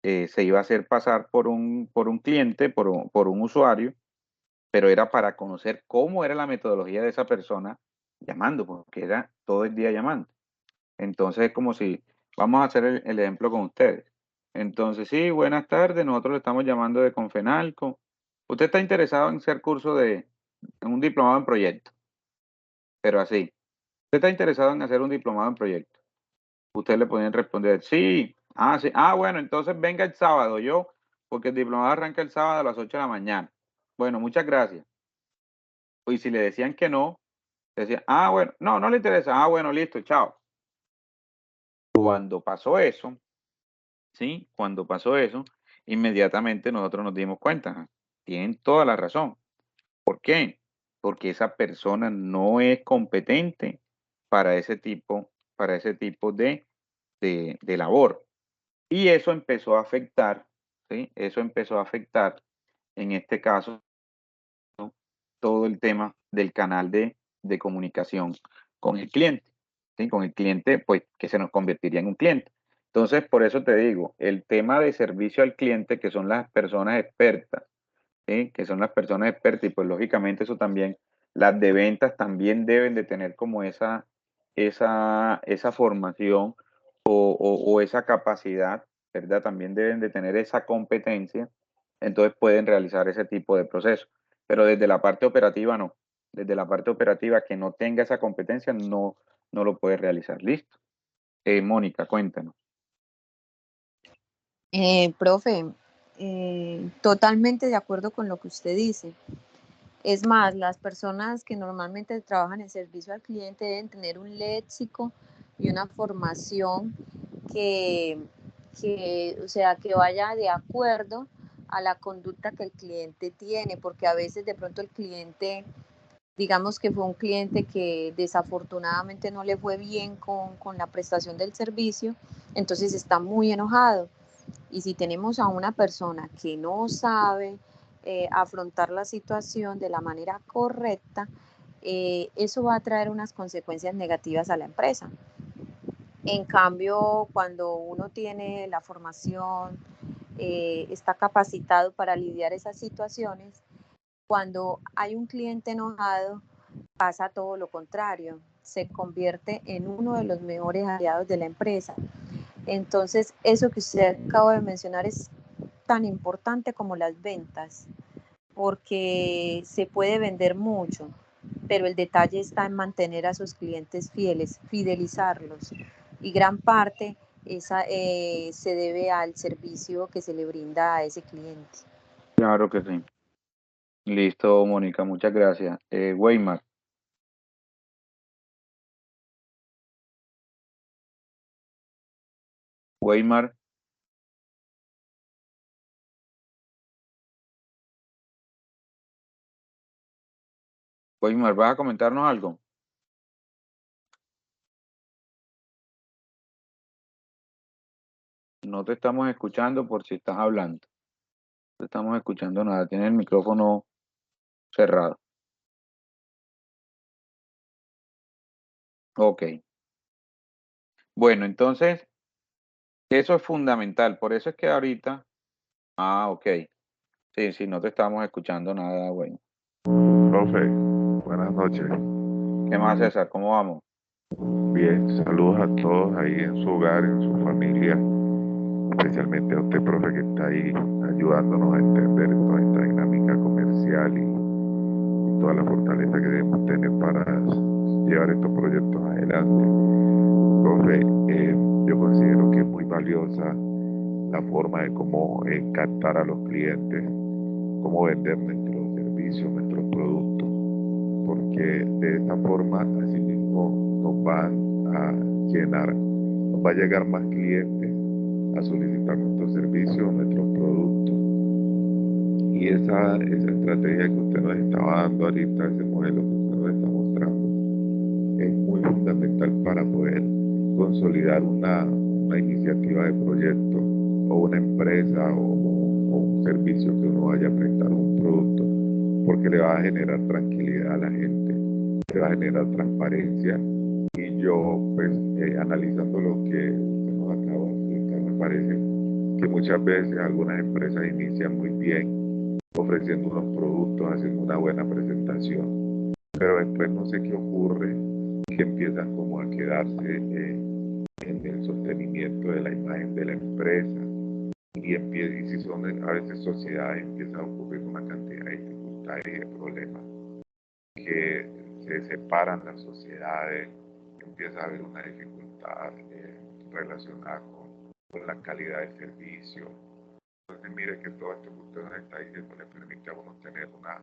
se iba a hacer pasar por un cliente, por un usuario, pero era para conocer cómo era la metodología de esa persona llamando, porque era todo el día llamando. Entonces es como si, vamos a hacer el ejemplo con ustedes. Entonces, sí, buenas tardes, nosotros le estamos llamando de Confenalco. Usted está interesado en hacer curso en un diplomado en proyecto, pero así. Usted está interesado en hacer un diplomado en proyecto. Ustedes le pueden responder, sí, sí, bueno, entonces venga el sábado, porque el diplomado arranca el sábado a las 8 de la mañana. Bueno, muchas gracias. Y si le decían que no, decían, bueno, no le interesa, bueno, listo, chao. Cuando pasó eso, ¿sí? Cuando pasó eso, inmediatamente nosotros nos dimos cuenta, tienen toda la razón. ¿Por qué? Porque esa persona no es competente para ese tipo de labor. Y eso empezó a afectar, ¿sí? Eso empezó a afectar, en este caso, todo el tema del canal de comunicación con el cliente, ¿sí? Con el cliente, pues, que se nos convertiría en un cliente. Entonces, por eso te digo, el tema de servicio al cliente, que son las personas expertas, ¿sí? Que son las personas expertas, y pues lógicamente eso también, las de ventas también deben de tener como esa formación o esa capacidad, ¿verdad? También deben de tener esa competencia, entonces pueden realizar ese tipo de proceso. Pero desde la parte operativa no. Desde la parte operativa que no tenga esa competencia no lo puede realizar. Listo. Mónica, cuéntanos. Profe, totalmente de acuerdo con lo que usted dice. Es más, las personas que normalmente trabajan en servicio al cliente deben tener un léxico y una formación o sea, que vaya de acuerdo a la conducta que el cliente tiene, porque a veces de pronto el cliente, digamos que fue un cliente que desafortunadamente no le fue bien con la prestación del servicio, entonces está muy enojado. Y si tenemos a una persona que no sabe afrontar la situación de la manera correcta, eso va a traer unas consecuencias negativas a la empresa. En cambio, cuando uno tiene la formación, está capacitado para lidiar esas situaciones, cuando hay un cliente enojado, pasa todo lo contrario, se convierte en uno de los mejores aliados de la empresa. Entonces, eso que usted acaba de mencionar es tan importante como las ventas, porque se puede vender mucho, pero el detalle está en mantener a sus clientes fieles, fidelizarlos. Y gran parte se debe al servicio que se le brinda a ese cliente. Claro que sí. Listo, Mónica, muchas gracias. Weimar, Weimar, Weimar, ¿vas a comentarnos algo? No te estamos escuchando por si estás hablando. No te estamos escuchando nada. Tienes el micrófono cerrado. Ok. Bueno, entonces, eso es fundamental. Por eso es que ahorita. Ah, ok. Sí, sí, no te estamos escuchando nada, bueno. Profe, buenas noches. ¿Qué más, César? ¿Cómo vamos? Bien, saludos a todos ahí en su hogar, en su familia, especialmente a usted, profe, que está ahí ayudándonos a entender toda esta dinámica comercial y toda la fortaleza que debemos tener para llevar estos proyectos adelante. Profe, yo considero que es muy valiosa la forma de cómo captar a los clientes, cómo vender nuestros servicios, nuestros productos, porque de esa forma, así mismo, nos van a llenar, nos va a llegar más clientes a solicitar nuestros servicios, nuestros productos. Y esa estrategia que usted nos estaba dando ahorita, ese modelo que usted nos está mostrando, es muy fundamental para poder consolidar una iniciativa de proyecto o una empresa o un servicio que uno vaya a prestar, un producto, porque le va a generar tranquilidad a la gente, le va a generar transparencia. Y yo, pues, analizando lo que usted nos acaba de explicar, me parece que muchas veces algunas empresas inician muy bien ofreciendo unos productos, haciendo una buena presentación, pero después no sé qué ocurre, que empiezan como a quedarse en el sostenimiento de la imagen de la empresa y si son a veces sociedades empieza a ocurrir una cantidad de dificultades y de problemas que se separan las sociedades, empieza a haber una dificultad relacionada con la calidad de servicio. Entonces mire que todo esto que usted nos está diciendo le permite a uno tener una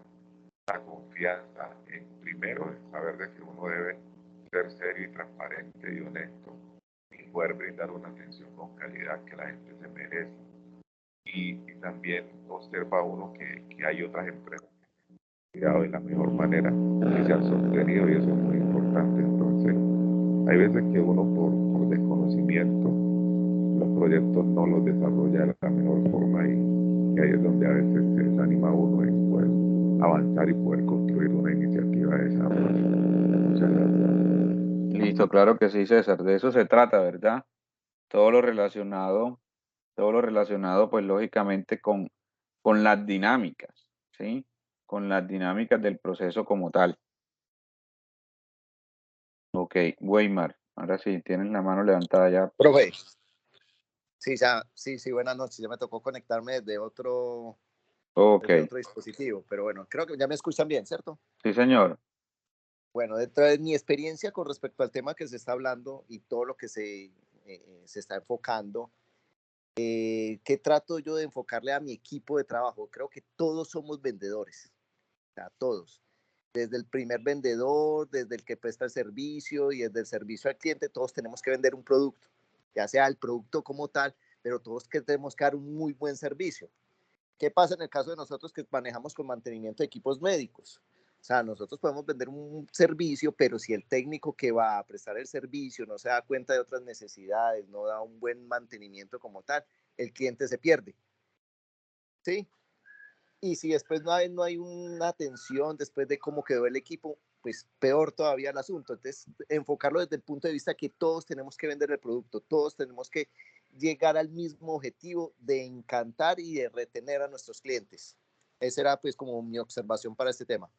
confianza en primero en saber de que uno debe ser serio y transparente y honesto y poder brindar una atención con calidad que la gente se merece. Y también observa uno que hay otras empresas que han cuidado de la mejor manera y se han sostenido, y eso es muy importante. Entonces, hay veces que uno por desconocimiento los proyectos no los desarrolla de la mejor forma y ahí es donde a veces se desanima uno en poder avanzar y poder construir una iniciativa de desarrollo. Muchas gracias. Listo, claro que sí, César. De eso se trata, ¿verdad? Todo lo relacionado, pues lógicamente con las dinámicas, ¿sí? Con las dinámicas del proceso como tal. Ok, Weimar, ahora sí, tienes la mano levantada ya. Profe, sí, buenas noches. Ya me tocó conectarme desde otro Ok, dispositivo, pero bueno, creo que ya me escuchan bien, ¿cierto? sí, señor. Bueno, dentro de mi experiencia con respecto al tema que se está hablando y todo lo que se está enfocando, ¿qué trato yo de enfocarle a mi equipo de trabajo? Creo que todos somos vendedores. sea, todos. Desde el primer vendedor, desde el que presta el servicio y desde el servicio al cliente, todos tenemos que vender un producto, ya sea el producto como tal, pero todos que tenemos que dar un muy buen servicio. ¿Qué pasa en el caso de nosotros que manejamos con mantenimiento de equipos médicos? O sea, nosotros podemos vender un servicio, pero si el técnico que va a prestar el servicio no se da cuenta de otras necesidades, no da un buen mantenimiento como tal, el cliente se pierde. ¿Sí? Y si después no hay una atención después de cómo quedó el equipo, pues peor todavía el asunto. Entonces, enfocarlo desde el punto de vista que todos tenemos que vender el producto, todos tenemos que llegar al mismo objetivo de encantar y de retener a nuestros clientes. Esa era pues como mi observación para este tema.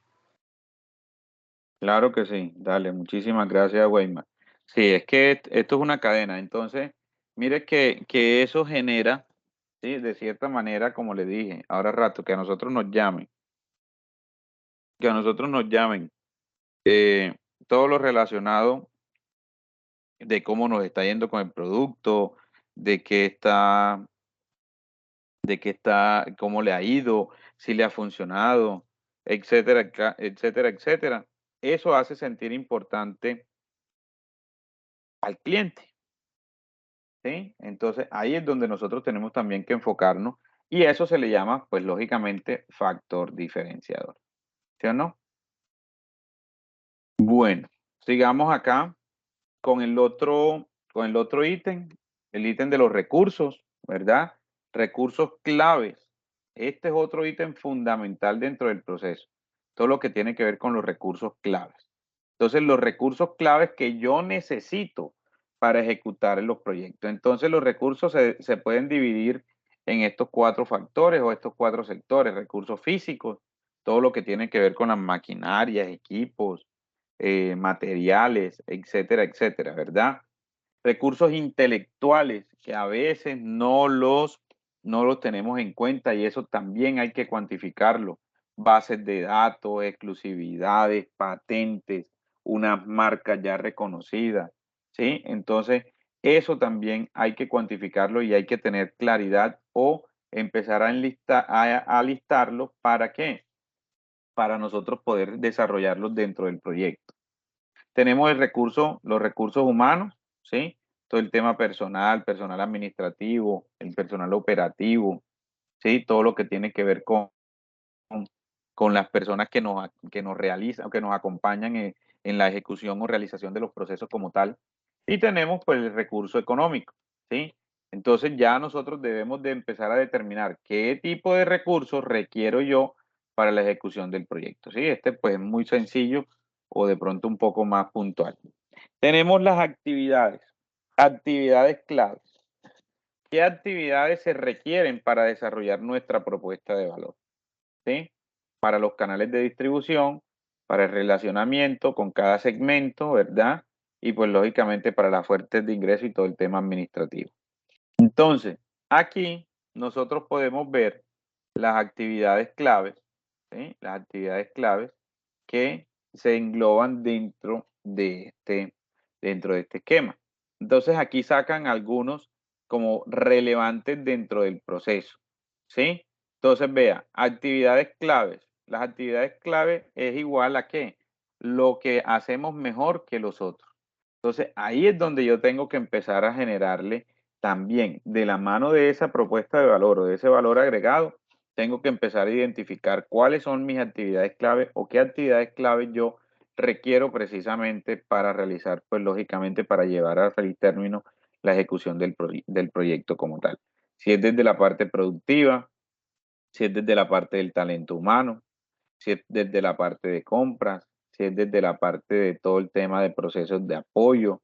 Claro que sí, dale, muchísimas gracias, Weimar. Sí, es que esto es una cadena, entonces, mire que eso genera, ¿sí? De cierta manera, como le dije, ahora rato, que a nosotros nos llamen, que a nosotros nos llamen todo lo relacionado de cómo nos está yendo con el producto, de qué está, cómo le ha ido, si le ha funcionado, etcétera, etcétera, etcétera. Eso hace sentir importante al cliente, ¿sí? Entonces, ahí es donde nosotros tenemos también que enfocarnos y eso se le llama, pues lógicamente, factor diferenciador, ¿sí o no? Bueno, sigamos acá con el otro ítem, el ítem de los recursos, ¿verdad? Recursos claves. Este es otro ítem fundamental dentro del proceso. Todo lo que tiene que ver con los recursos claves. Entonces, los recursos claves que yo necesito para ejecutar los proyectos. Entonces, los recursos se pueden dividir en estos 4 factores o estos 4 sectores. Recursos físicos, todo lo que tiene que ver con las maquinarias, equipos, materiales, etcétera, etcétera, ¿verdad? Recursos intelectuales que a veces no los tenemos en cuenta y eso también hay que cuantificarlo. Bases de datos, exclusividades, patentes, unas marcas ya reconocidas, ¿sí? Entonces, eso también hay que cuantificarlo y hay que tener claridad o empezar a listarlo. ¿Para qué? Para nosotros poder desarrollarlos dentro del proyecto. Tenemos los recursos humanos, ¿sí? Todo el tema personal, personal administrativo, el personal operativo, ¿sí? Todo lo que tiene que ver con las personas que nos realizan, que nos acompañan en la ejecución o realización de los procesos como tal. Y tenemos pues el recurso económico, ¿sí? Entonces ya nosotros debemos de empezar a determinar qué tipo de recursos requiero yo para la ejecución del proyecto, ¿sí? Este pues es muy sencillo o de pronto un poco más puntual. Tenemos las actividades claves. ¿Qué actividades se requieren para desarrollar nuestra propuesta de valor? ¿Sí? Para los canales de distribución, para el relacionamiento con cada segmento, ¿verdad? Y pues lógicamente para las fuentes de ingreso y todo el tema administrativo. Entonces, aquí nosotros podemos ver las actividades claves, ¿sí? Las actividades claves que se engloban dentro de este esquema. Entonces, aquí sacan algunos como relevantes dentro del proceso, ¿sí? Entonces, vea, actividades claves. Las actividades claves es igual a ¿qué? Lo que hacemos mejor que los otros. Entonces, ahí es donde yo tengo que empezar a generarle también, de la mano de esa propuesta de valor o de ese valor agregado, tengo que empezar a identificar cuáles son mis actividades clave o qué actividades clave yo requiero precisamente para realizar, pues lógicamente para llevar a feliz término la ejecución del proyecto como tal. Si es desde la parte productiva, si es desde la parte del talento humano, si es desde la parte de compras, si es desde la parte de todo el tema de procesos de apoyo,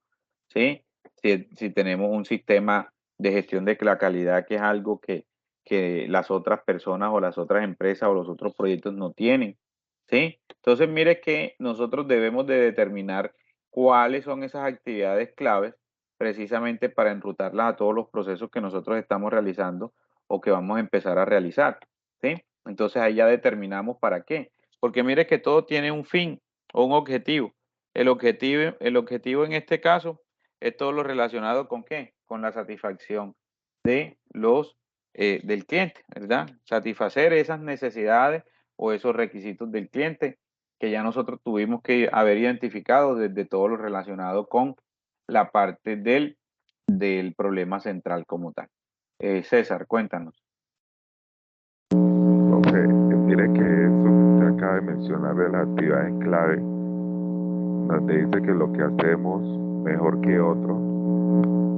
¿sí? Si tenemos un sistema de gestión de la calidad que es algo que las otras personas o las otras empresas o los otros proyectos no tienen, ¿sí? Entonces, mire que nosotros debemos de determinar cuáles son esas actividades claves precisamente para enrutarlas a todos los procesos que nosotros estamos realizando o que vamos a empezar a realizar, ¿sí? Entonces ahí ya determinamos para qué. Porque mire que todo tiene un fin o un objetivo. El objetivo en este caso es todo lo relacionado con qué? Con la satisfacción de del cliente, ¿verdad? Satisfacer esas necesidades o esos requisitos del cliente que ya nosotros tuvimos que haber identificado desde todo lo relacionado con la parte del problema central como tal. César, cuéntanos. Profe, mire que eso que usted acaba de mencionar de las actividades clave, nos dice que lo que hacemos mejor que otros,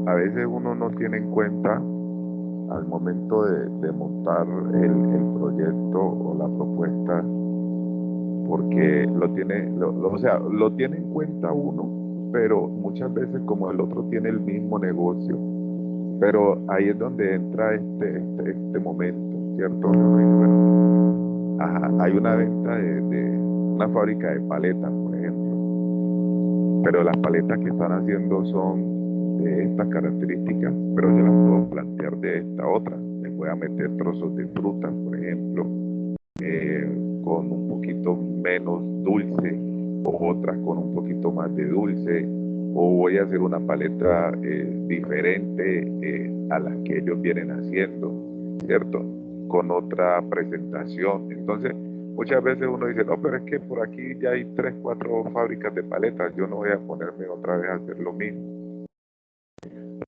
a veces uno no tiene en cuenta al momento de montar el proyecto o la propuesta, porque lo tiene en cuenta uno, pero muchas veces como el otro tiene el mismo negocio, pero ahí es donde entra este momento, ¿cierto? Donde uno dice, bueno, ajá, hay una venta de una fábrica de paletas, por ejemplo, pero las paletas que están haciendo son de estas características, pero yo las puedo plantear de esta otra. Le voy a meter trozos de fruta, por ejemplo, con un poquito menos dulce, o otras con un poquito más de dulce, o voy a hacer una paleta diferente a las que ellos vienen haciendo, ¿cierto? Con otra presentación. Entonces, muchas veces uno dice, no, pero es que por aquí ya hay 3, 4 fábricas de paletas, yo no voy a ponerme otra vez a hacer lo mismo.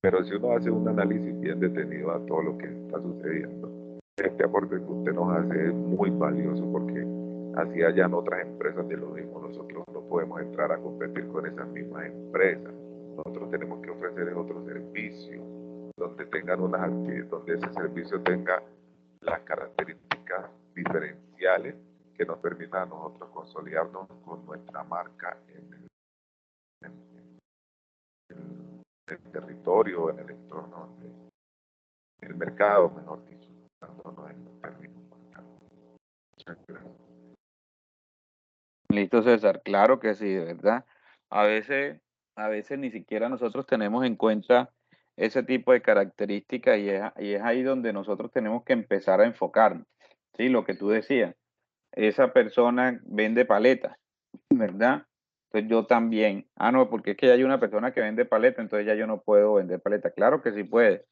Pero si uno hace un análisis bien detenido a todo lo que está sucediendo, este aporte que usted nos hace es muy valioso, porque así hayan otras empresas de lo mismo, nosotros no podemos entrar a competir con esas mismas empresas. Nosotros tenemos que ofrecer otro servicio donde tengan donde ese servicio tenga las características diferenciales que nos permitan a nosotros consolidarnos con nuestra marca en el territorio, en el entorno, en el mercado, mejor dicho, dándonos en los términos marcados. Muchas gracias. Listo, César. Claro que sí, de verdad. A veces, a veces ni siquiera nosotros tenemos en cuenta ese tipo de características y es ahí donde nosotros tenemos que empezar a enfocarnos. Sí, lo que tú decías, esa persona vende paletas, ¿verdad? Entonces yo también. Ah, no, porque es que ya hay una persona que vende paletas, entonces ya yo no puedo vender paletas. Claro que sí puede,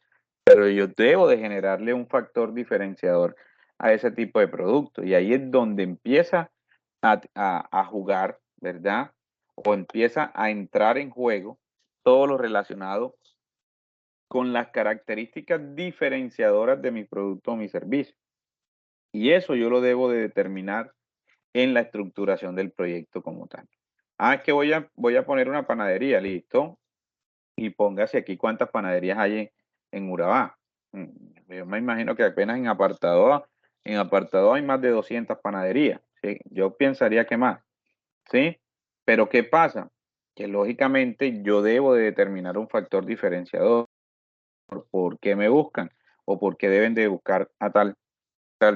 pero yo debo de generarle un factor diferenciador a ese tipo de producto. Y ahí es donde empieza a jugar, ¿verdad? O empieza a entrar en juego todo lo relacionado con las características diferenciadoras de mi producto o mi servicio. Y eso yo lo debo de determinar en la estructuración del proyecto como tal. Ah, es que voy a poner una panadería, listo. Y póngase aquí cuántas panaderías hay en Urabá. Yo me imagino que apenas en apartado hay más de 200 panaderías. ¿Sí? Yo pensaría que más. ¿Sí? Pero ¿qué pasa? Que lógicamente yo debo de determinar un factor diferenciador. ¿Por qué me buscan? O por qué deben de buscar a tal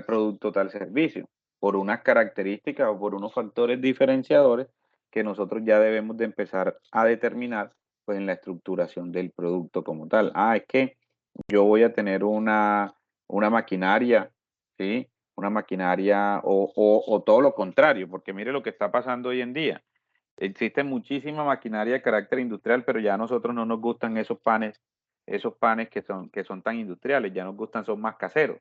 producto, tal servicio, por unas características o por unos factores diferenciadores que nosotros ya debemos de empezar a determinar pues en la estructuración del producto como tal. Ah, es que yo voy a tener una maquinaria, ¿sí? Una maquinaria o todo lo contrario, porque mire lo que está pasando hoy en día. Existe muchísima maquinaria de carácter industrial, pero ya a nosotros no nos gustan esos panes que son tan industriales, ya nos gustan, son más caseros,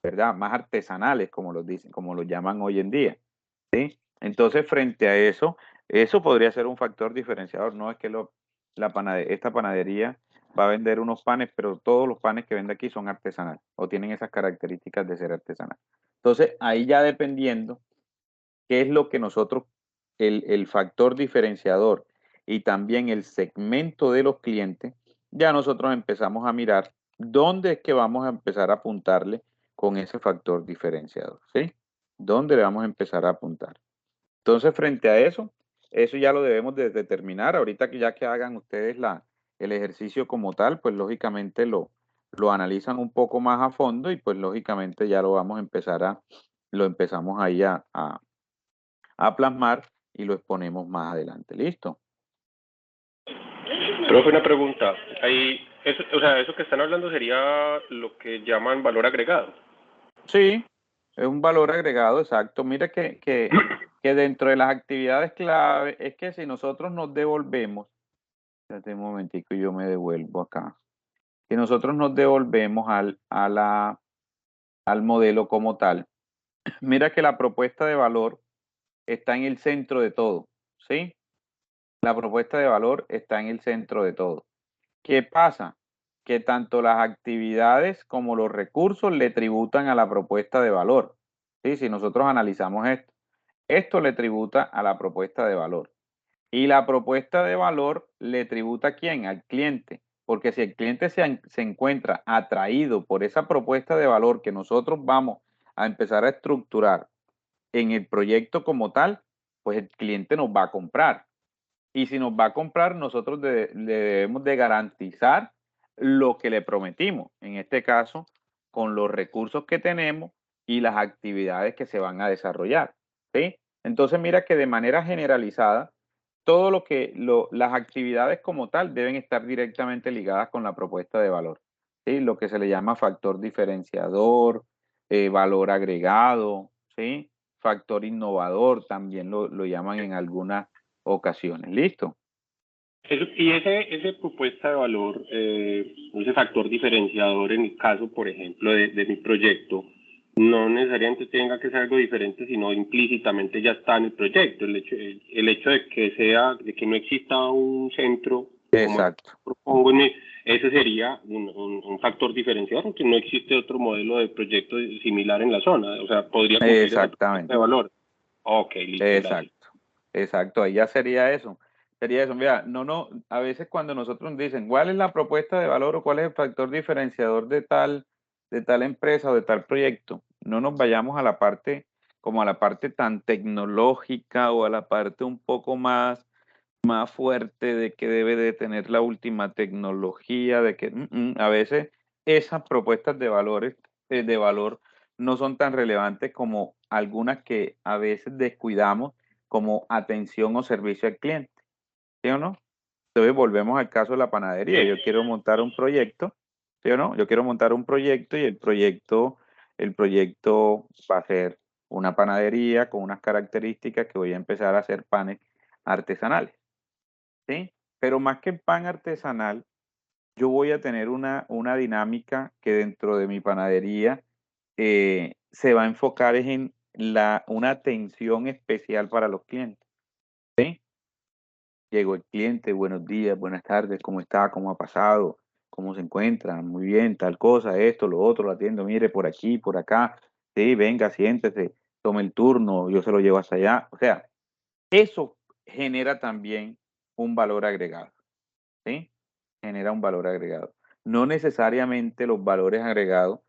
¿verdad? Más artesanales, como los dicen, como los llaman hoy en día, ¿sí? Entonces, frente a eso podría ser un factor diferenciador. No es que esta panadería va a vender unos panes, pero todos los panes que vende aquí son artesanales o tienen esas características de ser artesanal. Entonces, ahí ya dependiendo qué es lo que nosotros, el factor diferenciador y también el segmento de los clientes, ya nosotros empezamos a mirar dónde es que vamos a empezar a apuntarle con ese factor diferenciador, ¿sí? ¿Dónde le vamos a empezar a apuntar? Entonces, frente a eso ya lo debemos de determinar. Ahorita que ya que hagan ustedes el ejercicio como tal, pues lógicamente lo analizan un poco más a fondo y pues lógicamente ya lo vamos a lo empezamos ahí a plasmar y lo exponemos más adelante. ¿Listo? Profe, una pregunta. Eso que están hablando sería lo que llaman valor agregado. Sí, es un valor agregado, exacto. Mira que dentro de las actividades clave es que si nosotros nos devolvemos, espérate un momentico, yo me devuelvo acá. Si nosotros nos devolvemos al modelo como tal, mira que la propuesta de valor está en el centro de todo, ¿sí? La propuesta de valor está en el centro de todo. ¿Qué pasa? Que tanto las actividades como los recursos le tributan a la propuesta de valor, ¿sí? Si nosotros analizamos esto le tributa a la propuesta de valor. Y la propuesta de valor le tributa ¿a quién? Al cliente. Porque si el cliente se encuentra atraído por esa propuesta de valor que nosotros vamos a empezar a estructurar en el proyecto como tal, pues el cliente nos va a comprar. Y si nos va a comprar, nosotros le debemos de garantizar lo que le prometimos. En este caso, con los recursos que tenemos y las actividades que se van a desarrollar, ¿sí? Entonces, mira que de manera generalizada, todo las actividades como tal deben estar directamente ligadas con la propuesta de valor, ¿sí? Lo que se le llama factor diferenciador, valor agregado, ¿sí? Factor innovador, también lo llaman en algunas ocasiones. ¿Listo? Ese propuesta de valor, ese factor diferenciador en el caso, por ejemplo, de mi proyecto, no necesariamente tenga que ser algo diferente, sino implícitamente ya está en el proyecto. El hecho de que no exista un centro, Exacto. como propongo, ese sería un factor diferenciador, porque no existe otro modelo de proyecto similar en la zona. O sea, podría cumplir esa propuesta de valor. Ok, listo. Exacto. Gracias. Exacto, ahí ya sería eso. Sería eso. Mira, a veces cuando nosotros nos dicen cuál es la propuesta de valor o cuál es el factor diferenciador de tal empresa o de tal proyecto, no nos vayamos a la parte tan tecnológica o a la parte un poco más fuerte de que debe de tener la última tecnología, de que a veces esas propuestas de valor no son tan relevantes como algunas que a veces descuidamos, como atención o servicio al cliente, ¿sí o no? Entonces volvemos al caso de la panadería. Yo quiero montar un proyecto, ¿sí o no? Yo quiero montar un proyecto y el proyecto va a ser una panadería con unas características que voy a empezar a hacer panes artesanales, ¿sí? Pero más que el pan artesanal, yo voy a tener una dinámica que dentro de mi panadería se va a enfocar en una atención especial para los clientes, ¿sí? Llegó el cliente, buenos días, buenas tardes, ¿cómo está? ¿Cómo ha pasado? ¿Cómo se encuentra? Muy bien, tal cosa, esto, lo otro, lo atiendo, mire, por aquí, por acá, sí, venga, siéntese, tome el turno, yo se lo llevo hasta allá. O sea, eso genera también un valor agregado, ¿sí? Genera un valor agregado. No necesariamente los valores agregados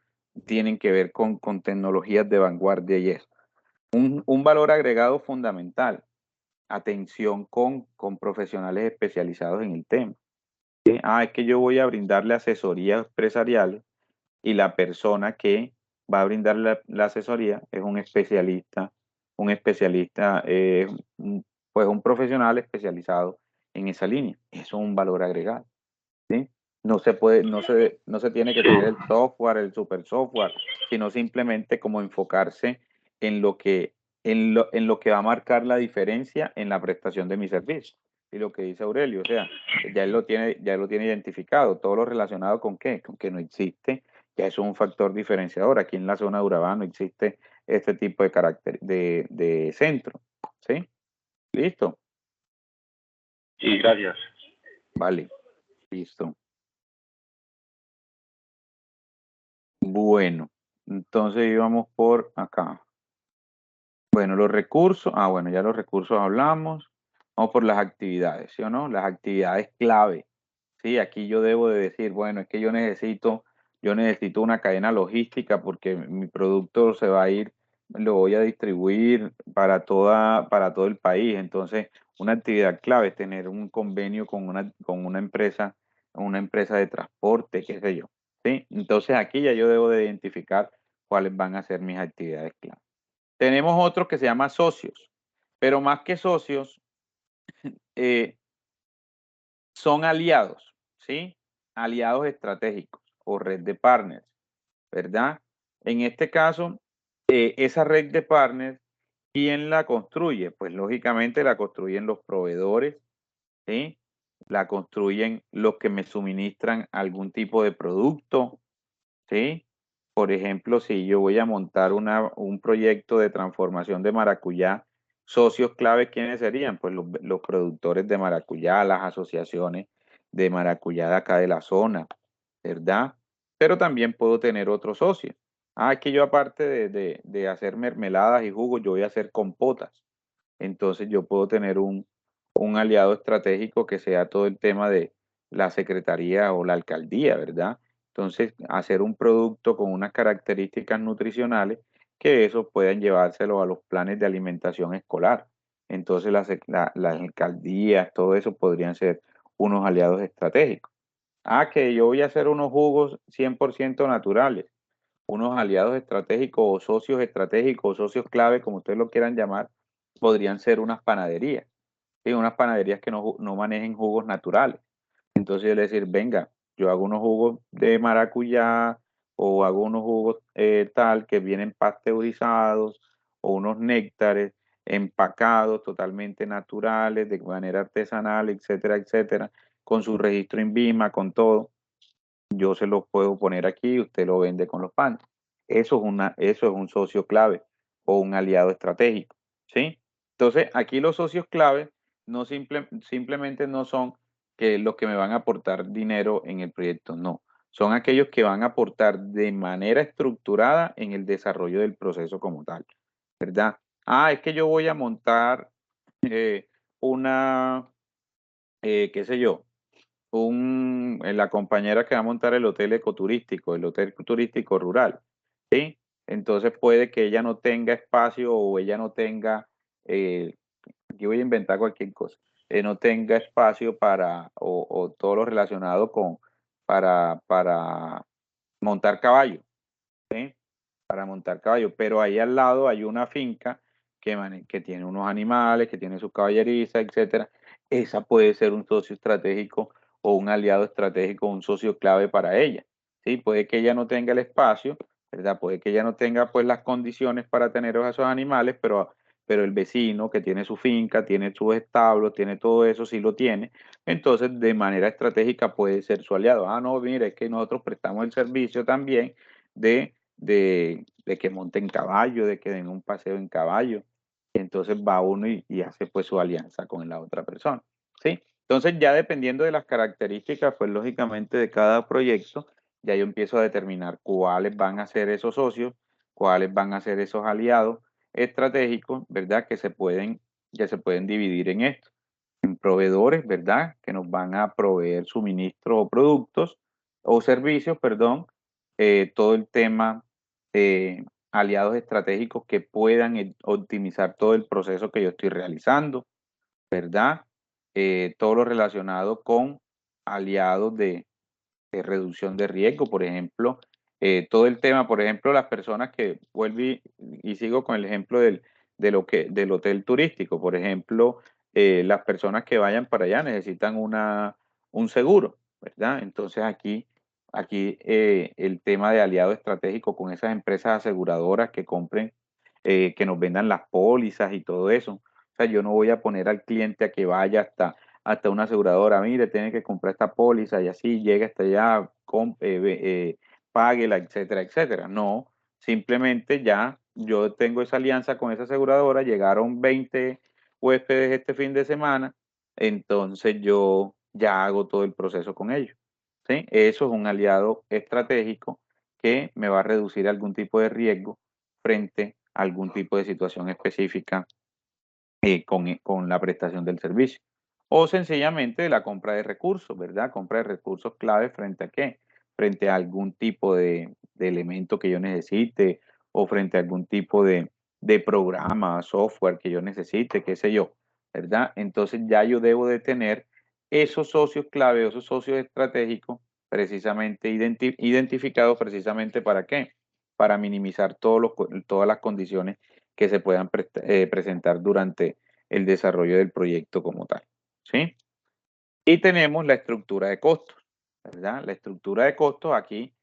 tienen que ver con tecnologías de vanguardia y eso. Un valor agregado fundamental, atención con profesionales especializados en el tema, ¿sí? Es que yo voy a brindarle asesoría empresarial y la persona que va a brindar la asesoría es un especialista, pues un profesional especializado en esa línea. Eso es un valor agregado, ¿sí? No se tiene que tener el software, el super software, sino simplemente como enfocarse en lo que va a marcar la diferencia en la prestación de mi servicio. Y lo que dice Aurelio, o sea, ya lo tiene identificado, todo lo relacionado con qué, con que no existe, ya eso es un factor diferenciador. Aquí en la zona de Urabá no existe este tipo de carácter de centro, ¿sí? ¿Listo? Sí, gracias. Vale, listo. Bueno, entonces íbamos por acá. Bueno, los recursos. Bueno, ya los recursos hablamos. Vamos por las actividades, ¿sí o no? Las actividades clave. Sí, aquí yo debo de decir, bueno, es que yo necesito una cadena logística porque mi producto se va a ir, lo voy a distribuir para todo el país. Entonces, una actividad clave es tener un convenio con una empresa de transporte, qué sé yo. ¿Sí? Entonces, aquí ya yo debo de identificar cuáles van a ser mis actividades clave. Tenemos otro que se llama socios, pero más que socios, son aliados, ¿sí? Aliados estratégicos o red de partners, ¿verdad? En este caso, esa red de partners, ¿quién la construye? Pues lógicamente la construyen los proveedores, ¿sí? La construyen los que me suministran algún tipo de producto, ¿sí? Por ejemplo, si yo voy a montar un proyecto de transformación de maracuyá, socios clave, ¿quiénes serían? Pues los productores de maracuyá, las asociaciones de maracuyá de acá de la zona, ¿verdad? Pero también puedo tener otros socios. Ah, es que yo aparte de hacer mermeladas y jugos, yo voy a hacer compotas. Entonces yo puedo tener un aliado estratégico que sea todo el tema de la secretaría o la alcaldía, ¿verdad? Entonces, hacer un producto con unas características nutricionales que eso puedan llevárselo a los planes de alimentación escolar. Entonces, las alcaldías, todo eso podrían ser unos aliados estratégicos. Ah, que yo voy a hacer unos jugos 100% naturales, unos aliados estratégicos o socios estratégicos o socios clave, como ustedes lo quieran llamar, podrían ser unas panaderías. ¿Sí? Unas panaderías que no manejen jugos naturales. Entonces yo le decir, venga, yo hago unos jugos de maracuyá o hago unos jugos tal que vienen pasteurizados o unos néctares empacados totalmente naturales, de manera artesanal, etcétera, etcétera, con su registro INVIMA, con todo. Yo se los puedo poner aquí y usted lo vende con los panes. Eso es un socio clave o un aliado estratégico, ¿sí? Entonces, aquí los socios clave simplemente no son que los que me van a aportar dinero en el proyecto, no. Son aquellos que van a aportar de manera estructurada en el desarrollo del proceso como tal, ¿verdad? Ah, es que yo voy a montar una, qué sé yo, la compañera que va a montar el hotel ecoturístico, el hotel turístico rural, ¿sí? Entonces puede que ella no tenga espacio o ella no tenga, eh, aquí voy a inventar cualquier cosa, no tenga espacio o todo lo relacionado para montar caballo, ¿sí? Para montar caballo, pero ahí al lado hay una finca que tiene unos animales, que tiene su caballeriza, etcétera. Esa puede ser un socio estratégico o un aliado estratégico, un socio clave para ella. ¿Sí? Puede que ella no tenga el espacio, ¿verdad? Puede que ella no tenga pues las condiciones para tener a esos animales, pero el vecino que tiene su finca, tiene sus establos, tiene todo eso, sí lo tiene. Entonces, de manera estratégica puede ser su aliado. Ah, no, mire, es que nosotros prestamos el servicio también de que monten caballo, de que den un paseo en caballo. Entonces va uno y hace pues su alianza con la otra persona, ¿sí? Entonces ya dependiendo de las características, pues lógicamente de cada proyecto, ya yo empiezo a determinar cuáles van a ser esos socios, cuáles van a ser esos aliados estratégicos, ¿verdad? Que se pueden dividir en esto, en proveedores, ¿verdad? Que nos van a proveer suministros o productos o servicios, perdón, todo el tema de aliados estratégicos que puedan optimizar todo el proceso que yo estoy realizando, ¿verdad? Todo lo relacionado con aliados de reducción de riesgo, por ejemplo, todo el tema, por ejemplo, las personas que vuelvo y sigo con el ejemplo del hotel turístico, por ejemplo, las personas que vayan para allá necesitan un seguro, ¿verdad? Entonces aquí el tema de aliado estratégico con esas empresas aseguradoras que compren, que nos vendan las pólizas y todo eso. O sea, yo no voy a poner al cliente a que vaya hasta una aseguradora, mire, tiene que comprar esta póliza y así llega hasta allá, páguela, etcétera, etcétera. No, simplemente ya yo tengo esa alianza con esa aseguradora, llegaron 20 huéspedes este fin de semana, entonces yo ya hago todo el proceso con ellos. ¿Sí? Eso es un aliado estratégico que me va a reducir algún tipo de riesgo frente a algún tipo de situación específica con la prestación del servicio. O sencillamente la compra de recursos, ¿verdad? Compra de recursos clave frente a qué? Frente a algún tipo de elemento que yo necesite o frente a algún tipo de programa, software que yo necesite, qué sé yo, ¿verdad? Entonces ya yo debo de tener esos socios clave, esos socios estratégicos precisamente identificados precisamente para qué? Para minimizar todas las condiciones que se puedan presentar durante el desarrollo del proyecto como tal, ¿sí? Y tenemos la estructura de costos, ¿verdad? La estructura de costos aquí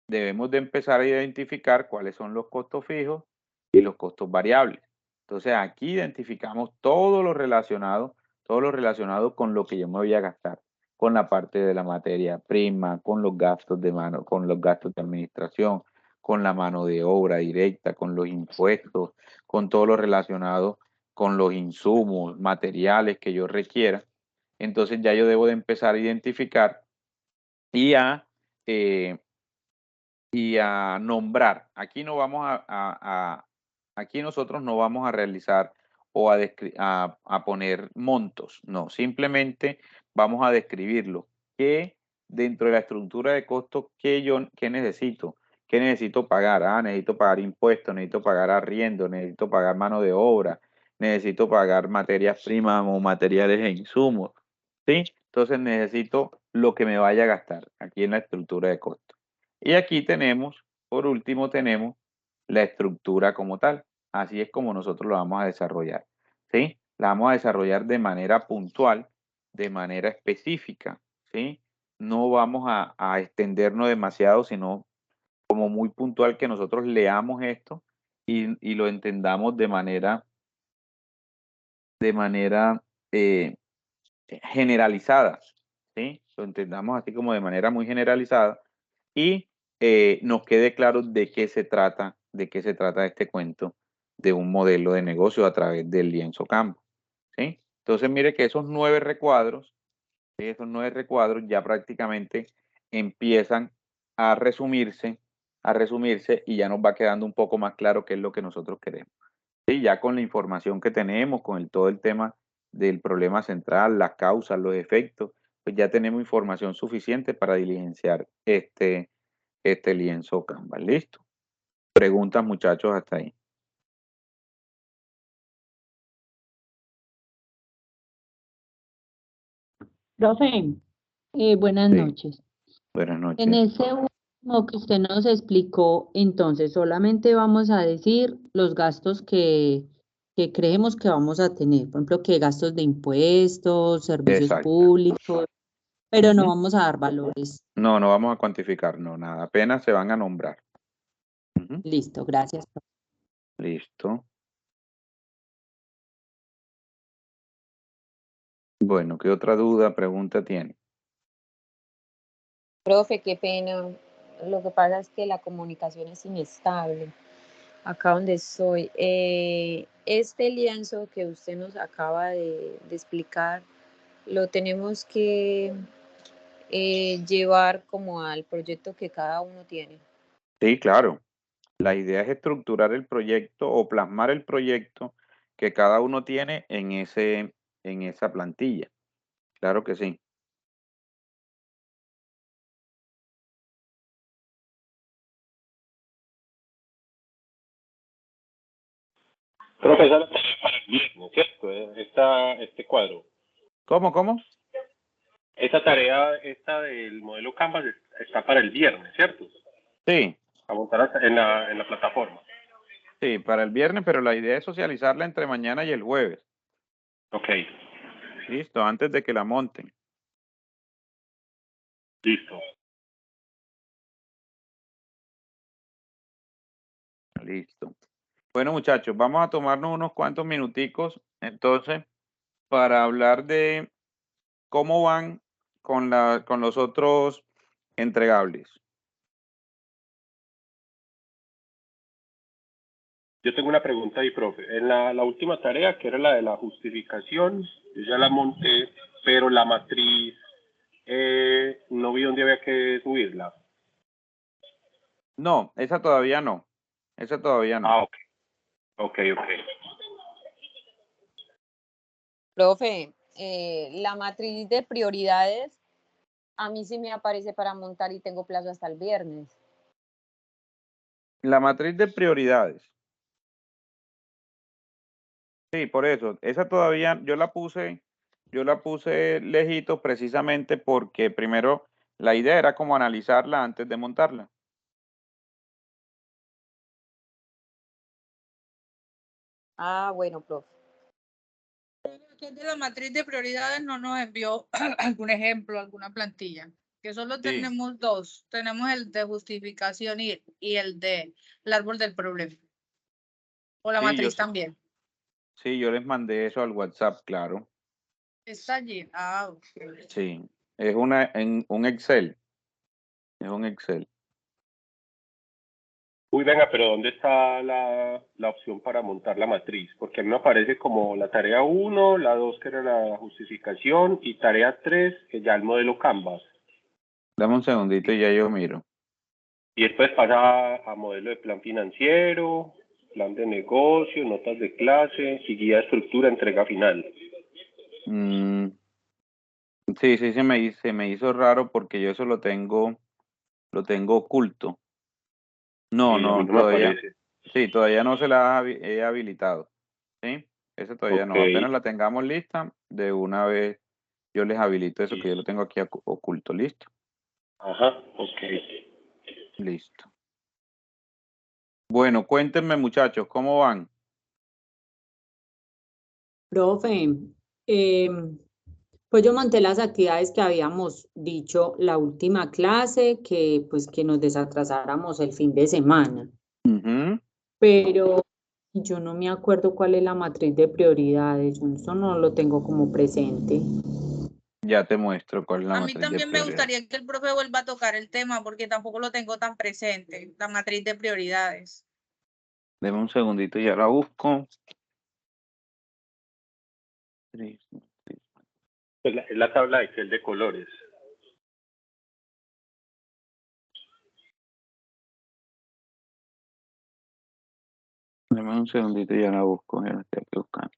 debemos de empezar a identificar cuáles son los costos fijos y los costos variables. Entonces aquí identificamos todo lo relacionado con lo que yo me voy a gastar, con la parte de la materia prima, con los gastos de mano, con los gastos de administración, con la mano de obra directa, con los impuestos, con todo lo relacionado con los insumos, materiales que yo requiera. Entonces ya yo debo de empezar a identificar y a nombrar. Aquí no vamos aquí nosotros no vamos a realizar o a poner montos, no, simplemente vamos a describirlo. ¿Qué dentro de la estructura de costos, qué necesito? ¿Qué necesito pagar? Necesito pagar impuestos, necesito pagar arriendo, necesito pagar mano de obra, necesito pagar materias primas o materiales e insumos, ¿sí? Entonces necesito lo que me vaya a gastar aquí en la estructura de costos. Y aquí tenemos, por último, tenemos la estructura como tal. Así es como nosotros lo vamos a desarrollar, ¿sí? La vamos a desarrollar de manera puntual, de manera específica, ¿sí? No vamos a extendernos demasiado, sino como muy puntual que nosotros leamos esto y lo entendamos de manera eh, generalizada, ¿sí? Lo entendamos así como de manera muy generalizada y nos quede claro de qué se trata este cuento de un modelo de negocio a través del lienzo Canva, ¿sí? Entonces mire que esos 9 recuadros, ya prácticamente empiezan a resumirse y ya nos va quedando un poco más claro qué es lo que nosotros queremos. Sí, ya con la información que tenemos, con todo el tema del problema central, las causas, los efectos, pues ya tenemos información suficiente para diligenciar este lienzo Canva. ¿Listo? Preguntas, muchachos, hasta ahí. Profe, buenas Sí, noches. buenas En noches. ese último que usted nos explicó, entonces solamente vamos a decir los gastos que creemos que vamos a tener. Por ejemplo, que gastos de impuestos, servicios Exacto. públicos, pero no Ujú. vamos a dar valores. No, no vamos a cuantificar, no, nada. Apenas se van a nombrar. Ujú. Listo, gracias. Listo. Bueno, ¿qué otra duda, pregunta tiene? Profe, qué pena. Lo que pasa es que la comunicación es inestable acá donde estoy. Este lienzo que usted nos acaba de explicar, lo tenemos que llevar como al proyecto que cada uno tiene. Sí, claro. La idea es estructurar el proyecto o plasmar el proyecto que cada uno tiene en esa plantilla. Claro que sí. Profe, esa es la tarea para el viernes, ¿cierto? Este cuadro. ¿Cómo? Esa tarea, esta del modelo Canvas, está para el viernes, ¿cierto? Sí, A montar en la plataforma. sí, para el viernes, pero la idea es socializarla entre mañana y el jueves. Ok, Listo, antes de que la monten. listo. Listo. Bueno, muchachos, vamos a tomarnos unos cuantos minuticos, entonces, para hablar de cómo van con los otros entregables. Yo tengo una pregunta ahí, profe. En la última tarea, que era la de la justificación, yo ya la monté, pero la matriz no vi dónde había que subirla. No, esa todavía no. Esa todavía no. Ah, ok. Profe, la matriz de prioridades a mí sí me aparece para montar y tengo plazo hasta el viernes. La matriz de prioridades. Sí, por eso. Esa todavía yo la puse lejitos precisamente porque primero la idea era como analizarla antes de montarla. Ah, bueno, profe. De la matriz de prioridades no nos envió algún ejemplo, alguna plantilla, que solo Sí. tenemos dos. Tenemos el de justificación y el de el árbol del problema. O la Sí, matriz también. Sí, yo les mandé eso al WhatsApp, claro. Está allí. Ah, ok. Sí, es un Excel. Es un Excel. Uy, venga, pero ¿dónde está la opción para montar la matriz? Porque a mí me aparece como la tarea 1, la 2 que era la justificación y tarea 3 que ya el modelo Canvas. Dame un segundito y ya yo miro. Y después pasa a modelo de plan financiero, plan de negocio, notas de clase, y guía de estructura, entrega final. Sí, se me hizo raro porque yo eso lo tengo oculto. No, Sí, a mí no, no me todavía, aparece. sí, todavía no se la he habilitado. ¿Sí? Ese todavía no. Ok. Apenas la tengamos lista, de una vez yo les habilito eso que yo lo tengo aquí oculto. ¿Listo? Ajá, ok. Listo. Bueno, cuéntenme, muchachos, ¿cómo van? Profe, pues yo monté las actividades que habíamos dicho la última clase, que pues que nos desatrasáramos el fin de semana, Ujú. pero yo no me acuerdo cuál es la matriz de prioridades, yo eso no lo tengo como presente. Ya te muestro cuál es la A mí matriz de también me prioridad. gustaría que el profe vuelva a tocar el tema porque tampoco lo tengo tan presente, la matriz de prioridades. Deme un segundito y ya la busco. Es la tabla de Excel de colores. Deme un segundito y ya la busco. Ya la estoy aquí buscando.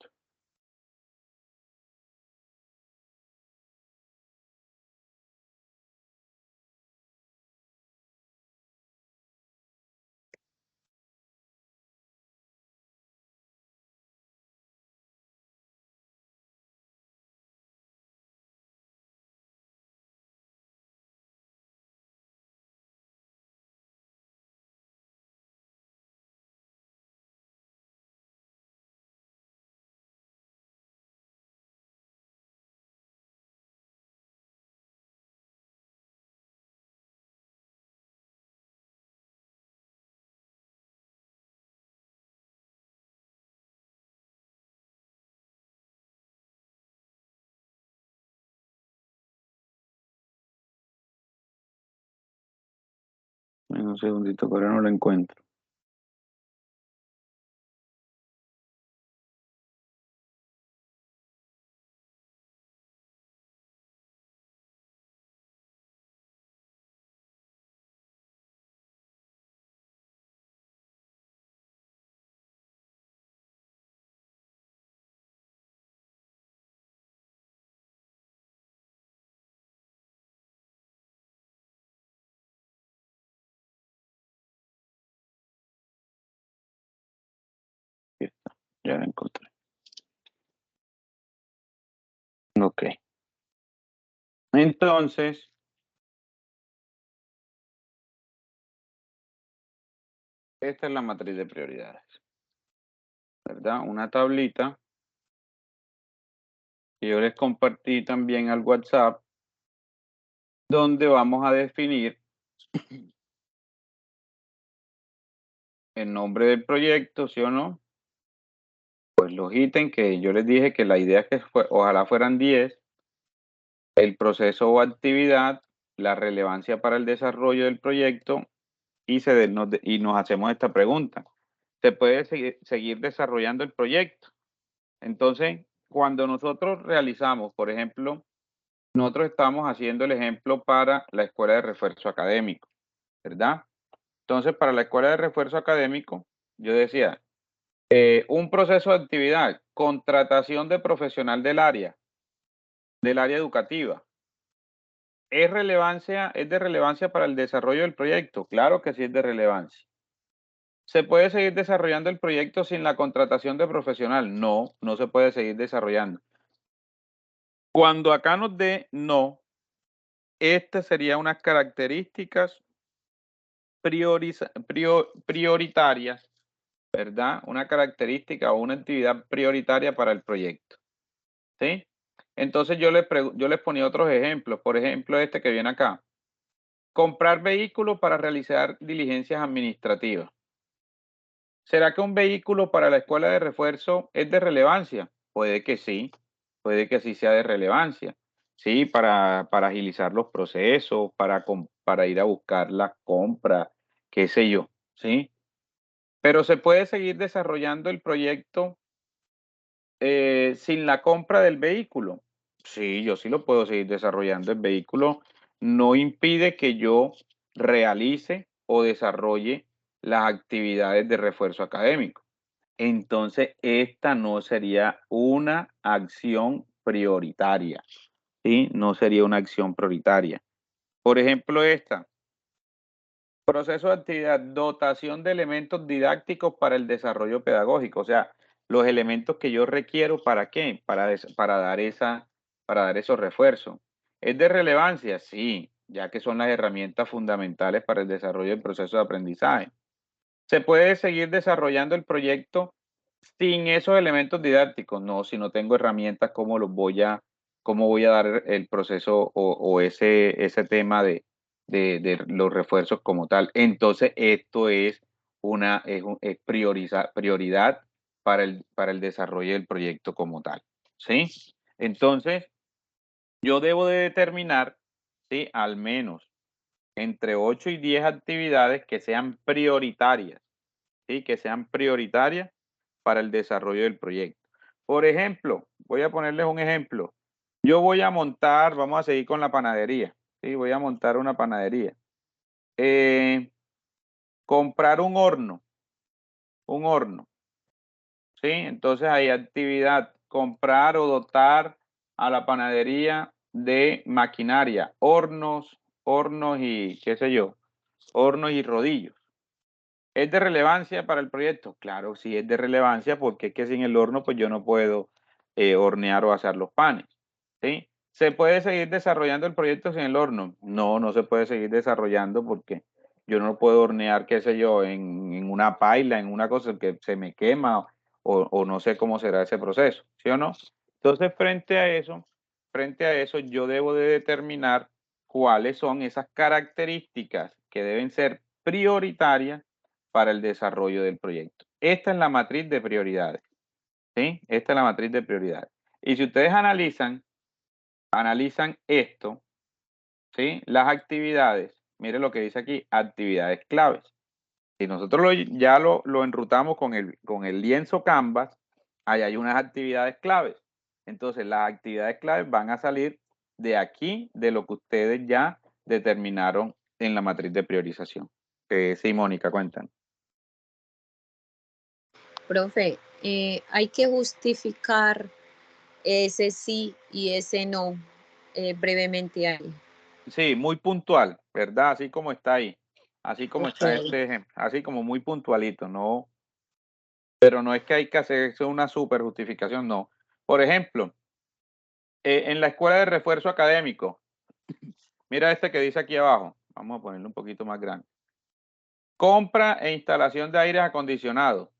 Deme un segundito, pero no lo encuentro. Aquí está, ya la encontré. Ok. Entonces, esta es la matriz de prioridades, ¿verdad? Una tablita que yo les compartí también al WhatsApp, donde vamos a definir el nombre del proyecto, ¿sí o no? Pues los ítems que yo les dije que la idea es que ojalá fueran 10, el proceso o actividad, la relevancia para el desarrollo del proyecto y nos hacemos esta pregunta. ¿Se puede seguir desarrollando el proyecto? Entonces, cuando nosotros realizamos, por ejemplo, nosotros estamos haciendo el ejemplo para la escuela de refuerzo académico, ¿verdad? Entonces, para la escuela de refuerzo académico, yo decía, un proceso de actividad, contratación de profesional del área educativa. ¿Es de relevancia para el desarrollo del proyecto? Claro que sí es de relevancia. ¿Se puede seguir desarrollando el proyecto sin la contratación de profesional? No, no se puede seguir desarrollando. Cuando acá nos dé no, estas serían unas características prioritarias, ¿verdad? Una característica o una actividad prioritaria para el proyecto, ¿sí? Entonces yo les ponía otros ejemplos, por ejemplo este que viene acá. Comprar vehículos para realizar diligencias administrativas. ¿Será que un vehículo para la escuela de refuerzo es de relevancia? Puede que sí sea de relevancia. Sí, para agilizar los procesos, para ir a buscar las compras, qué sé yo, ¿sí? Pero se puede seguir desarrollando el proyecto sin la compra del vehículo. Sí, yo sí lo puedo seguir desarrollando. El vehículo no impide que yo realice o desarrolle las actividades de refuerzo académico. Entonces, esta no sería una acción prioritaria, ¿sí? No sería una acción prioritaria. Por ejemplo, esta, proceso de actividad, dotación de elementos didácticos para el desarrollo pedagógico, o sea, los elementos que yo requiero, ¿para qué? Para dar esos refuerzos. ¿Es de relevancia? Sí, ya que son las herramientas fundamentales para el desarrollo del proceso de aprendizaje. ¿Se puede seguir desarrollando el proyecto sin esos elementos didácticos? No, si no tengo herramientas, ¿cómo voy a dar el proceso o ese tema de los refuerzos como tal? Entonces, esto es prioridad para el desarrollo del proyecto como tal, ¿sí? Entonces, yo debo de determinar, ¿sí? Al menos entre 8 y 10 actividades que sean prioritarias, ¿sí? Que sean prioritarias para el desarrollo del proyecto. Por ejemplo, voy a ponerles un ejemplo. Yo voy a montar, vamos a seguir con la panadería, ¿sí? Voy a montar una panadería. Comprar un horno, ¿sí? Entonces hay actividad, comprar o dotar a la panadería de maquinaria, hornos y qué sé yo, hornos y rodillos. ¿Es de relevancia para el proyecto? Claro, sí es de relevancia porque es que sin el horno pues yo no puedo hornear o hacer los panes, ¿sí? ¿Se puede seguir desarrollando el proyecto sin el horno? No, no se puede seguir desarrollando porque yo no puedo hornear, qué sé yo, en una paila, en una cosa que se me quema o no sé cómo será ese proceso, ¿sí o no? Entonces, frente a eso yo debo de determinar cuáles son esas características que deben ser prioritarias para el desarrollo del proyecto. Esta es la matriz de prioridades, ¿sí? Esta es la matriz de prioridades. Y si ustedes analizan esto, ¿sí? Las actividades, mire lo que dice aquí, actividades claves. Si nosotros ya lo enrutamos con el lienzo Canvas, ahí hay unas actividades claves. Entonces, las actividades claves van a salir de aquí, de lo que ustedes ya determinaron en la matriz de priorización. Sí, Mónica, cuéntanos. Profe, hay que justificar ese sí y ese no brevemente ahí. Sí, muy puntual, ¿verdad? Así como está ahí. Así como está Ok. este ejemplo. Así como muy puntualito, ¿no? Pero no es que hay que hacerse una super justificación, no. Por ejemplo, en la escuela de refuerzo académico, mira este que dice aquí abajo. Vamos a ponerlo un poquito más grande. Compra e instalación de aires acondicionados.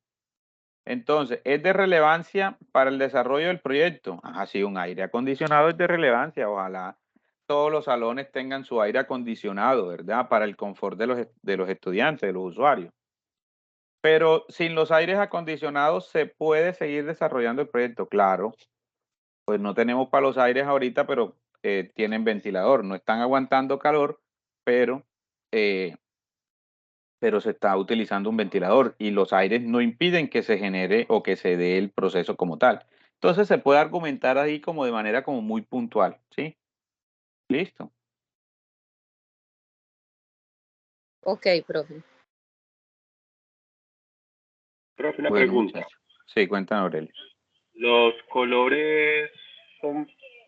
Entonces, ¿es de relevancia para el desarrollo del proyecto? Ah, sí, un aire acondicionado es de relevancia. Ojalá todos los salones tengan su aire acondicionado, ¿verdad? Para el confort de los estudiantes, de los usuarios. Pero sin los aires acondicionados, ¿se puede seguir desarrollando el proyecto? Claro, pues no tenemos para los aires ahorita, pero tienen ventilador. No están aguantando calor, pero se está utilizando un ventilador y los aires no impiden que se genere o que se dé el proceso como tal. Entonces se puede argumentar ahí como de manera como muy puntual, ¿sí? Listo. Ok, profe. Profe, una Bueno, pregunta. muchachos. Sí, cuéntanos, Aurelio. ¿Los colores son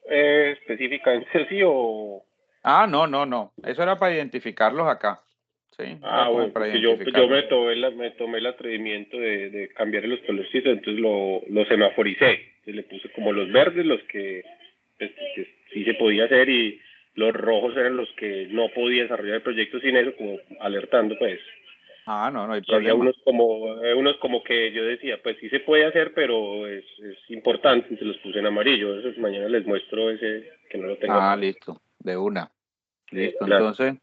específicamente sí o...? Ah, no. Eso era para identificarlos acá. Sí, era como Bueno, para porque yo identificarlos. me tomé el atrevimiento de cambiar los colorcitos, entonces lo semaforicé. Entonces le puse como los verdes, los pues, que sí se podía hacer, y los rojos eran los que no podía desarrollar el proyecto sin eso, como alertando, pues. Ah, no hay Y había problema. unos como que yo decía, pues sí se puede hacer, pero es importante, y se los puse en amarillo. Entonces mañana les muestro ese que no lo tengo Ah, acá. listo, de una. Listo, Claro. entonces,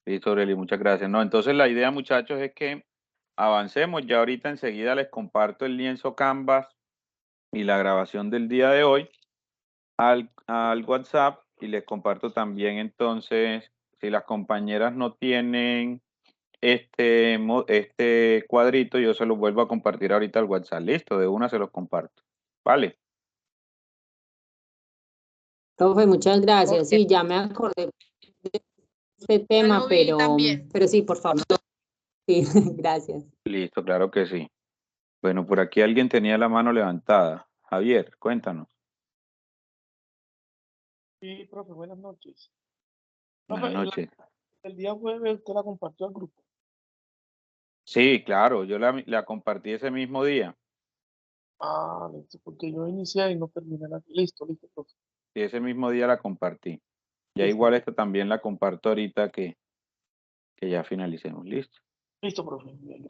listo, Aurelio, muchas gracias. No, entonces la idea, muchachos, es que avancemos. Ya ahorita enseguida les comparto el lienzo Canvas y la grabación del día de hoy al WhatsApp, y les comparto también entonces, si las compañeras no tienen este cuadrito yo se lo vuelvo a compartir ahorita al WhatsApp. Listo, de una se los comparto. Vale. Profe, muchas gracias. Ok. Sí, ya me acordé de este Ya tema, lo vi también. pero sí, por favor. Sí, gracias. Listo, claro que sí. Bueno, por aquí alguien tenía la mano levantada. Javier, cuéntanos. Sí, profe, buenas noches. Buenas Profe, noches. el día jueves usted la compartió al grupo. Sí, claro, yo la compartí ese mismo día. Ah, listo, porque yo inicié y no terminé la. Listo, profe. Sí, ese mismo día la compartí. Ya Listo. igual esta también la comparto ahorita que ya finalicemos. Listo. Listo, profe. Bien, gracias.